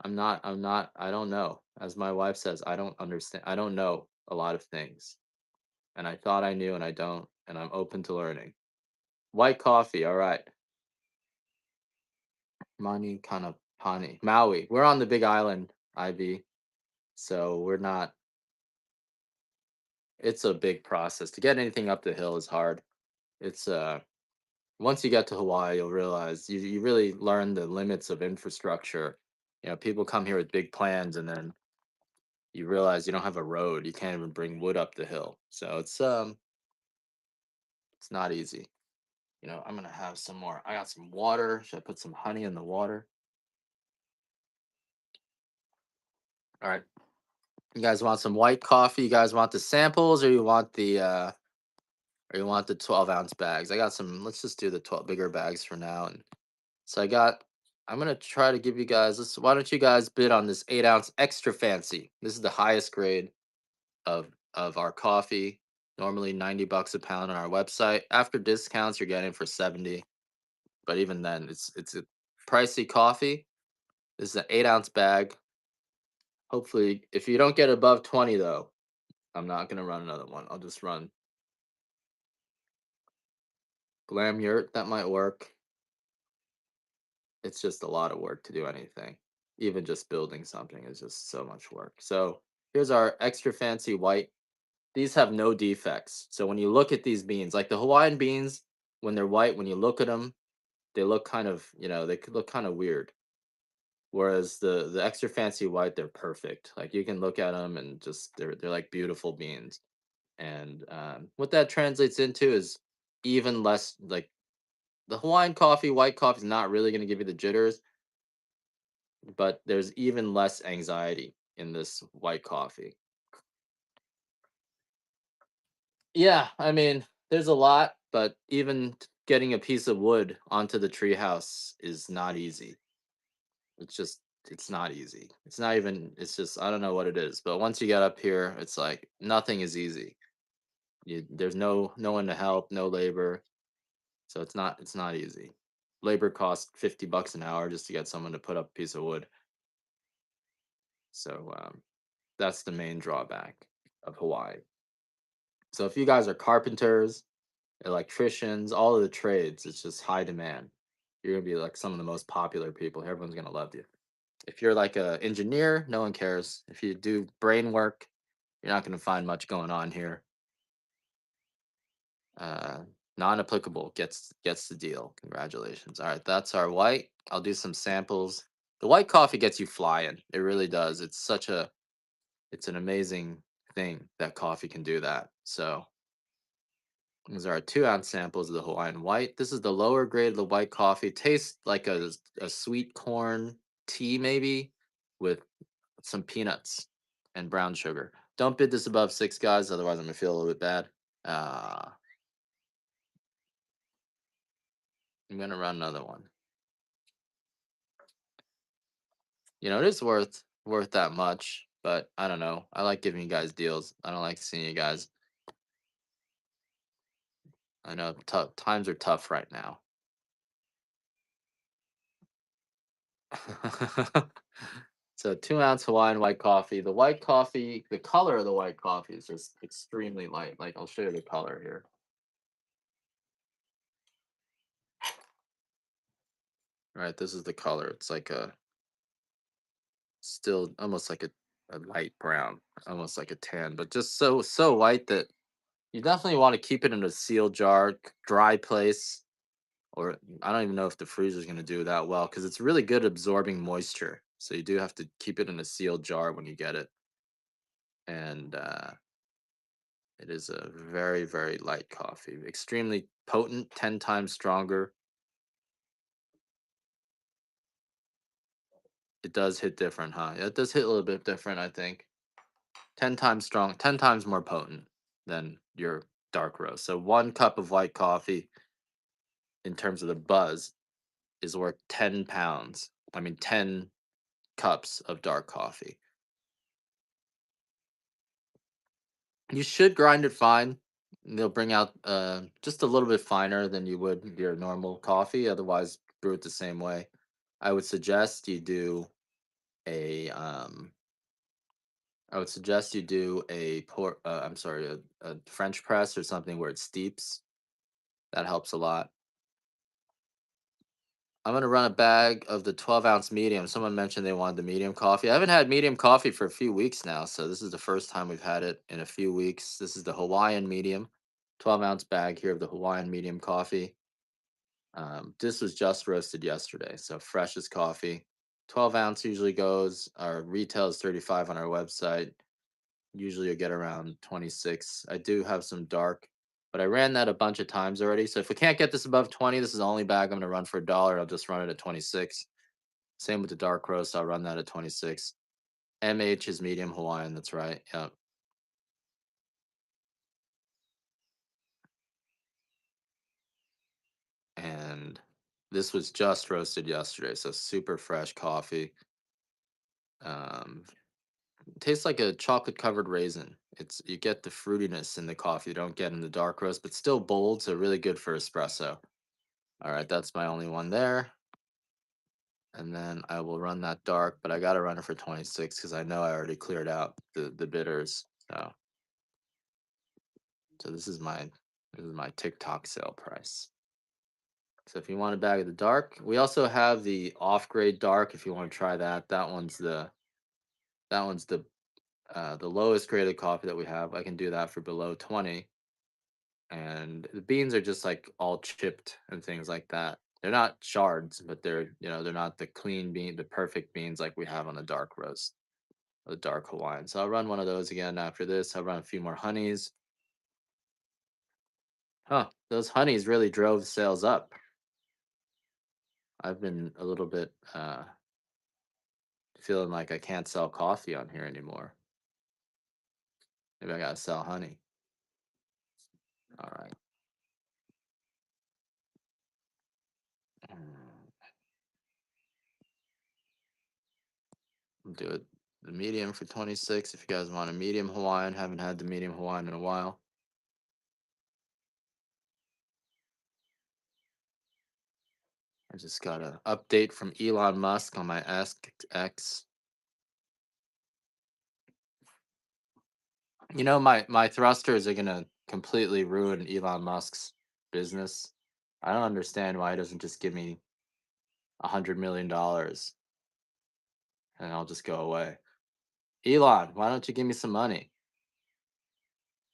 I don't know. As my wife says, I don't understand. I don't know a lot of things, and I thought I knew, and I don't, and I'm open to learning. White coffee, all right. Mani kana pani. Maui. We're on the Big Island, IB. So we're not. It's a big process to get anything up the hill is hard. It's once you get to Hawaii, you'll realize you really learn the limits of infrastructure. People come here with big plans, and then you realize you don't have a road. You can't even bring wood up the hill. So it's not easy. I'm gonna have some more. I got some water. Should I put some honey in the water? All right. You guys want some white coffee? You guys want the samples, or you want the 12-ounce bags? I got some. Let's just do the 12 bigger bags for now. And so I'm gonna try to give you guys this. Why don't you guys bid on this 8-ounce extra fancy? This is the highest grade of our coffee. Normally $90 a pound on our website. After discounts, you're getting for 70. But even then, it's a pricey coffee. This is an 8-ounce bag. Hopefully, if you don't get above 20 though, I'm not gonna run another one. I'll just run Glam Yurt. That might work. It's just a lot of work to do anything. Even just building something is just so much work. So here's our extra fancy white. These have no defects. So when you look at these beans, like the Hawaiian beans, when they're white, when you look at them, they look kind of, they could look kind of weird. Whereas the extra fancy white, they're perfect. Like you can look at them and just they're like beautiful beans. And what that translates into is even less like the Hawaiian coffee, white coffee is not really going to give you the jitters, but there's even less anxiety in this white coffee. Yeah, I mean, there's a lot, but even getting a piece of wood onto the treehouse is not easy. It's just it's not easy. It's not even it's just I don't know what it is, but once you get up here, it's like nothing is easy. There's no one to help, no labor, so it's not easy. Labor costs $50 an hour just to get someone to put up a piece of wood. So that's the main drawback of Hawaii. So if you guys are carpenters, electricians, all of the trades, it's just high demand. You're gonna be like some of the most popular people. Everyone's gonna love you. If you're like a engineer, no one cares. If you do brain work, you're not gonna find much going on here. Uh, Non-applicable gets the deal. Congratulations. All right, that's our white. I'll do some samples. The white coffee gets you flying. It really does. It's an amazing thing that coffee can do that. So these are our 2-ounce samples of the Hawaiian white. This is the lower grade of the white coffee. Tastes like a sweet corn tea, maybe, with some peanuts and brown sugar. Don't bid this above 6, guys, otherwise I'm gonna feel a little bit bad. Uh, I'm gonna run another one. It is worth that much, but I don't know. I like giving you guys deals. I don't like seeing you guys. I know tough times are tough right now. So 2-ounce Hawaiian white coffee. The white coffee, the color of the white coffee is just extremely light. Like I'll show you the color here. All right, this is the color. It's like a still almost like a light brown, almost like a tan, but just so white that you definitely want to keep it in a sealed jar, dry place, or I don't even know if the freezer is going to do that well because it's really good absorbing moisture. So you do have to keep it in a sealed jar when you get it, and it is a very very light coffee, extremely potent, 10 times stronger. It does hit different, huh? Yeah, it does hit a little bit different, I think. 10 times strong, 10 times more potent than your dark roast. So 1 cup of white coffee, in terms of the buzz, is worth 10 pounds. I mean, 10 cups of dark coffee. You should grind it fine. They'll bring out just a little bit finer than you would your normal coffee. Otherwise, brew it the same way. I would suggest you do a I would suggest you do a I'm sorry, a French press or something where it steeps. That helps a lot. I'm gonna run a bag of the 12-ounce medium. Someone mentioned they wanted the medium coffee. I haven't had medium coffee for a few weeks now, so this is the first time we've had it in a few weeks. This is the Hawaiian medium, 12-ounce bag here of the Hawaiian medium coffee. This was just roasted yesterday, so fresh as coffee. 12-ounce usually goes. Our retail is 35 on our website. Usually you'll get around 26. I do have some dark, but I ran that a bunch of times already. So if we can't get this above 20, this is the only bag I'm going to run for $1. I'll just run it at 26. Same with the dark roast. I'll run that at 26. MH is medium Hawaiian. That's right. Yep. And this was just roasted yesterday. So super fresh coffee. Um, Tastes like a chocolate covered raisin. You get the fruitiness in the coffee you don't get in the dark roast, but still bold. So really good for espresso. All right, that's my only one there. And then I will run that dark, but I gotta run it for 26 because I know I already cleared out the bitters. So this is my TikTok sale price. So if you want a bag of the dark, we also have the off grade dark. If you want to try that, that one's the lowest graded coffee that we have. I can do that for below 20, and the beans are just like all chipped and things like that. They're not shards, but they're not the clean bean, the perfect beans like we have on the dark roast, the dark Hawaiian. So I'll run one of those again after this. I'll run a few more honeys. Huh, those honeys really drove sales up. I've been a little bit feeling like I can't sell coffee on here anymore. Maybe I gotta sell honey. All right. I'll do it the medium for 26. If you guys want a medium Hawaiian, haven't had the medium Hawaiian in a while. I just got an update from Elon Musk on my Ask X. You know, my thrusters are gonna completely ruin Elon Musk's business. I don't understand why he doesn't just give me $100 million and I'll just go away. Elon, why don't you give me some money?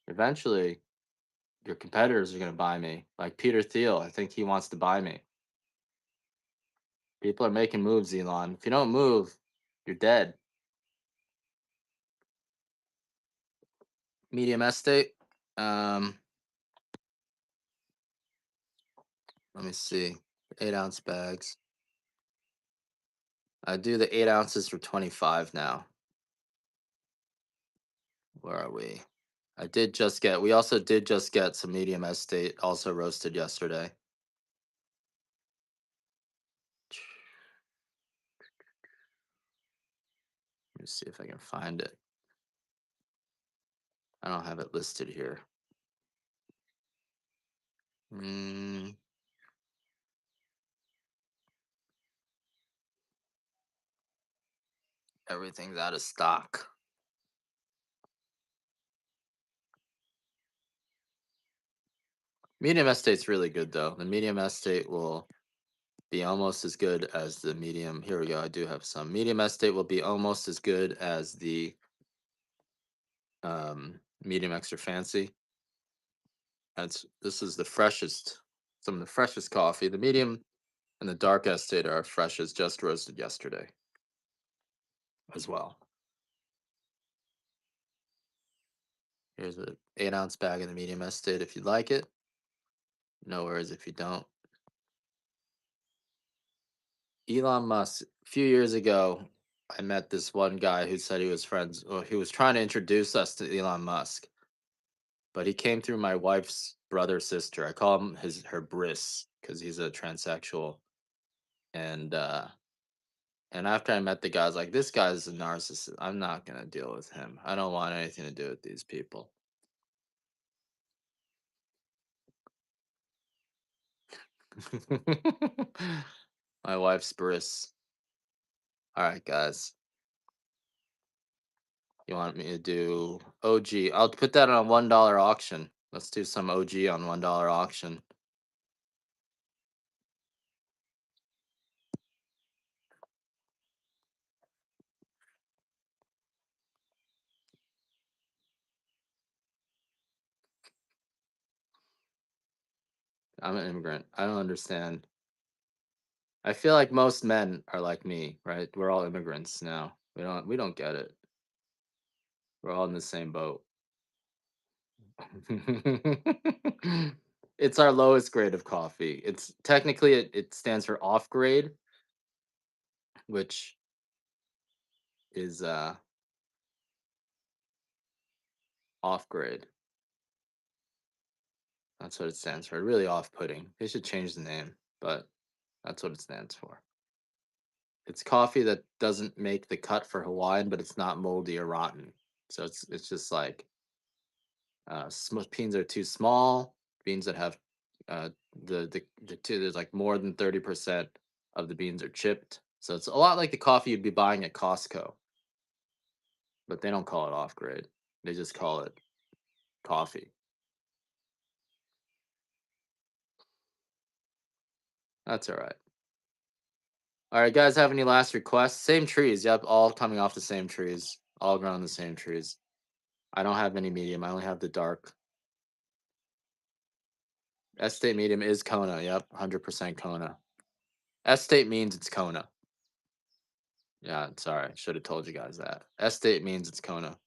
Eventually, your competitors are gonna buy me. Like Peter Thiel, I think he wants to buy me. People are making moves, Elon. If you don't move, you're dead. Medium estate. Um, Let me see. 8-ounce bags. I do the 8 ounces for 25 now. Where are we? We also did just get some medium estate, also roasted yesterday. Let me see if I can find it. I don't have it listed here. Everything's out of stock. Medium estate's really good though. The medium estate will be almost as good as the medium. Here we go. I do have some. Medium estate will be almost as good as the medium extra fancy. This is the freshest, some of the freshest coffee. The medium and the dark estate are fresh as just roasted yesterday as well. Here's an 8-ounce bag of the medium estate if you'd like it. No worries if you don't. Elon Musk, a few years ago, I met this one guy who said he was friends, or he was trying to introduce us to Elon Musk, but he came through my wife's brother sister. I call him her bris because he's a transsexual. And after I met the guy, I was like, this guy's a narcissist. I'm not gonna deal with him. I don't want anything to do with these people. My wife's bris. All right, guys. You want me to do OG? I'll put that on a $1 auction. Let's do some OG on $1 auction. I'm an immigrant. I don't understand. I feel like most men are like me, right? We're all immigrants now. We don't get it. We're all in the same boat. It's our lowest grade of coffee. It's technically it stands for off grade, which is off grade. That's what it stands for. Really off-putting. They should change the name, but that's what it stands for. It's coffee that doesn't make the cut for Hawaiian, but it's not moldy or rotten. So it's just like beans are too small. Beans that have uh, the two, there's like more than 30% of the beans are chipped. So it's a lot like the coffee you'd be buying at Costco, but they don't call it off grade. They just call it coffee. That's all right. All right, guys, have any last requests? Same trees. Yep, all coming off the same trees. All grown on the same trees. I don't have any medium. I only have the dark. Estate medium is Kona. Yep, 100% Kona. Estate means it's Kona. Yeah, sorry. Should have told you guys that. Estate means it's Kona.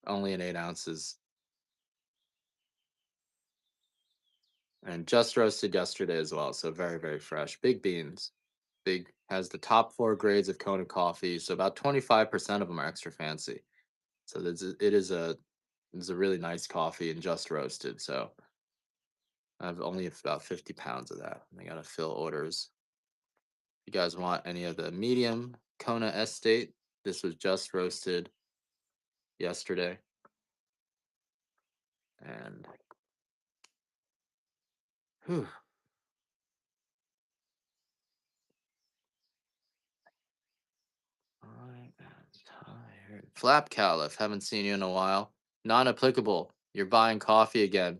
Only in 8 ounces. And just roasted yesterday as well. So very, very fresh. Big beans. Big has the top four grades of Kona coffee. So about 25% of them are extra fancy. So it is a really nice coffee and just roasted. So I have only about 50 pounds of that. I gotta fill orders. If you guys want any of the medium Kona Estate, this was just roasted yesterday. And whew, I am tired. Flap Caliph, haven't seen you in a while. Non applicable. You're buying coffee again.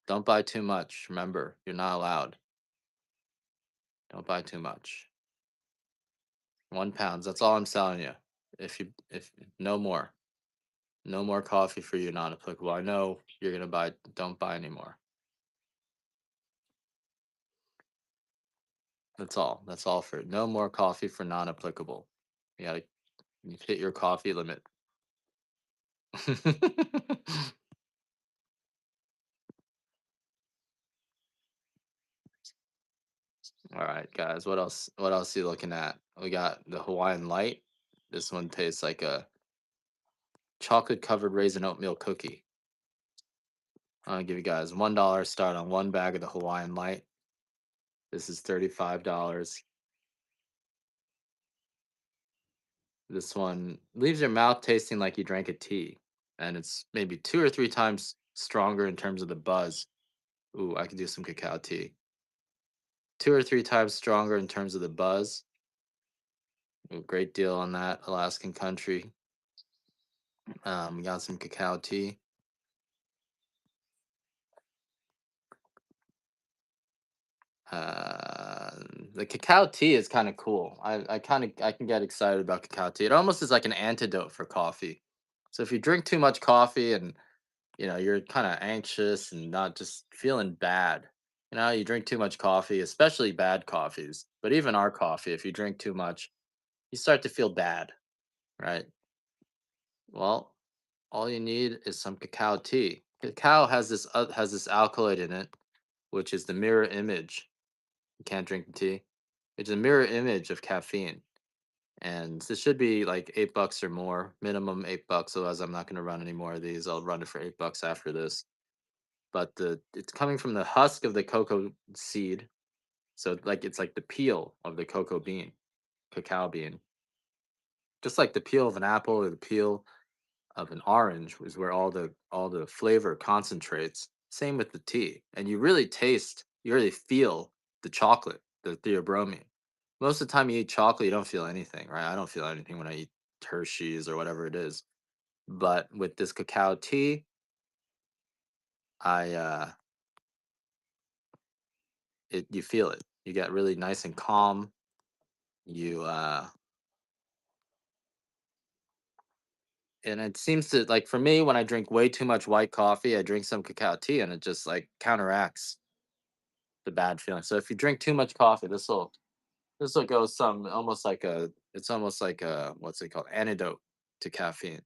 Don't buy too much. Remember, you're not allowed. Don't buy too much. 1 pound. That's all I'm selling you. If no more. No more coffee for you, non applicable. I know you're gonna buy, don't buy anymore. That's all. That's all for no more coffee for non applicable. You gotta you hit your coffee limit. All right, guys. What else? What else are you looking at? We got the Hawaiian Light. This one tastes like a chocolate covered raisin oatmeal cookie. I'll give you guys $1 start on one bag of the Hawaiian Light. This is $35. This one leaves your mouth tasting like you drank a tea, and it's maybe 2 or 3 times stronger in terms of the buzz. Ooh, I could do some cacao tea. 2 or 3 times stronger in terms of the buzz. Ooh, great deal on that Alaskan country. We got some cacao tea. Uh, the cacao tea is kind of cool. I can get excited about cacao tea. It almost is like an antidote for coffee. So if you drink too much coffee and you're kind of anxious and not just feeling bad, you drink too much coffee, especially bad coffees. But even our coffee, if you drink too much, you start to feel bad, right? Well, all you need is some cacao tea. Cacao has this alkaloid in it, which is the mirror image. You can't drink the tea. It's a mirror image of caffeine, and this should be like $8 or more, minimum $8. Otherwise, I'm not going to run any more of these. I'll run it for $8 after this. But it's coming from the husk of the cocoa seed, so it's like the peel of the cocoa bean, cacao bean, just like the peel of an apple or the peel of an orange is where all the flavor concentrates. Same with the tea, and you really feel the chocolate, the theobromine. Most of the time, you eat chocolate, you don't feel anything, right? I don't feel anything when I eat Hershey's or whatever it is. But with this cacao tea, I it you feel it. You get really nice and calm. You and it seems to like for me when I drink way too much white coffee, I drink some cacao tea and it just like counteracts the bad feeling. So if you drink too much coffee, this will go some almost like a it's almost like a what's it called antidote to caffeine.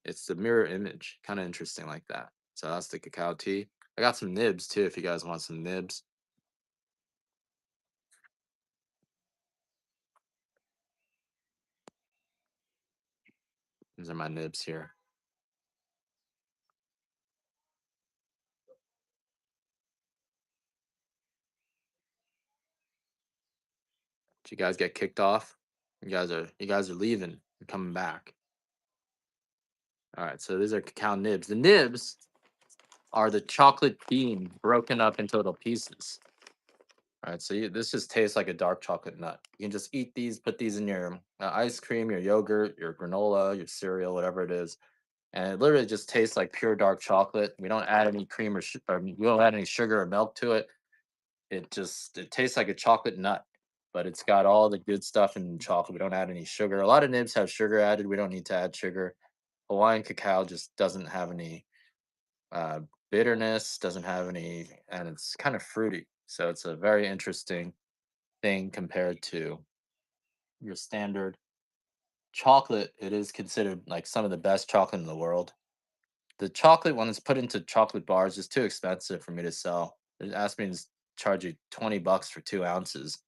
It's the mirror image, kind of interesting like that. So that's the cacao tea. I got some nibs too if you guys want some nibs. These are my nibs here. Did you guys get kicked off? You guys are leaving. You're coming back. All right, so these are cacao nibs. The nibs are the chocolate bean broken up into little pieces. All right, so this just tastes like a dark chocolate nut. You can just eat these, put these in your ice cream, your yogurt, your granola, your cereal, whatever it is, and it literally just tastes like pure dark chocolate. We don't add any cream or we don't add any sugar or milk to it. It tastes like a chocolate nut, but it's got all the good stuff in chocolate. We don't add any sugar. A lot of nibs have sugar added. We don't need to add sugar. Hawaiian cacao just doesn't have any uh, bitterness, doesn't have any, and it's kind of fruity. So it's a very interesting thing compared to your standard chocolate. It is considered like some of the best chocolate in the world. The chocolate when it's put into chocolate bars is too expensive for me to sell. They asked me to charge you $20 for 2 ounces.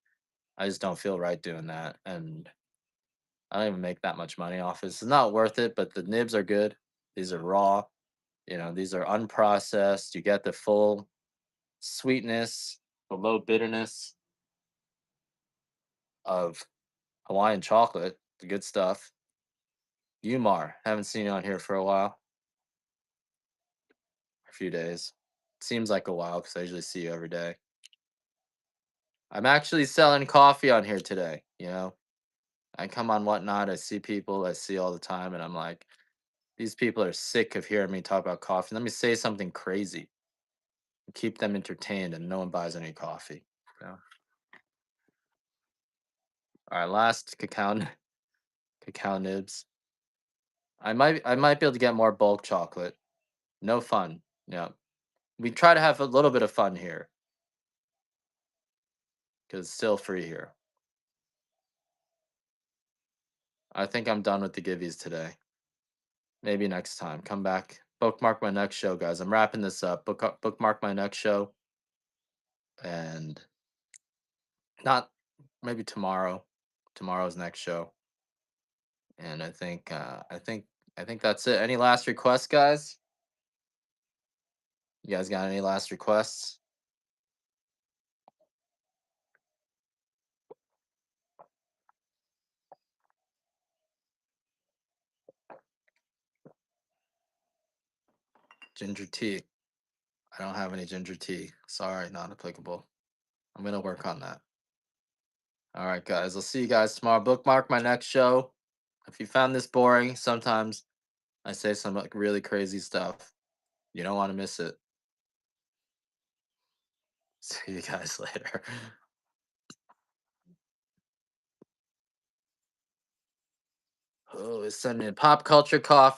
I just don't feel right doing that, and I don't even make that much money off it. It's not worth it. But the nibs are good. These are raw. These are unprocessed. You get the full sweetness, the low bitterness of Hawaiian chocolate. The good stuff. Umar, haven't seen you on here for a while, a few days. Seems like a while because I usually see you every day. I'm actually selling coffee on here today. I come on Whatnot, I see people I see all the time, and I'm like, these people are sick of hearing me talk about coffee. Let me say something crazy, keep them entertained, and no one buys any coffee. Yeah. All right, last cacao nibs. I might be able to get more bulk chocolate. No fun. Yeah. We try to have a little bit of fun here because it's still free here. I think I'm done with the giveies today. Maybe next time. Come back. Bookmark my next show, guys. I'm wrapping this up. Bookmark my next show, and not maybe tomorrow. Tomorrow's next show, and I think that's it. Any last requests, guys? You guys got any last requests? Ginger tea. I don't have any ginger tea. Sorry, not applicable. I'm gonna work on that. All right, guys. I'll see you guys tomorrow. Bookmark my next show. If you found this boring, sometimes I say some like really crazy stuff. You don't want to miss it. See you guys later. Oh, it's sending in pop culture coffee.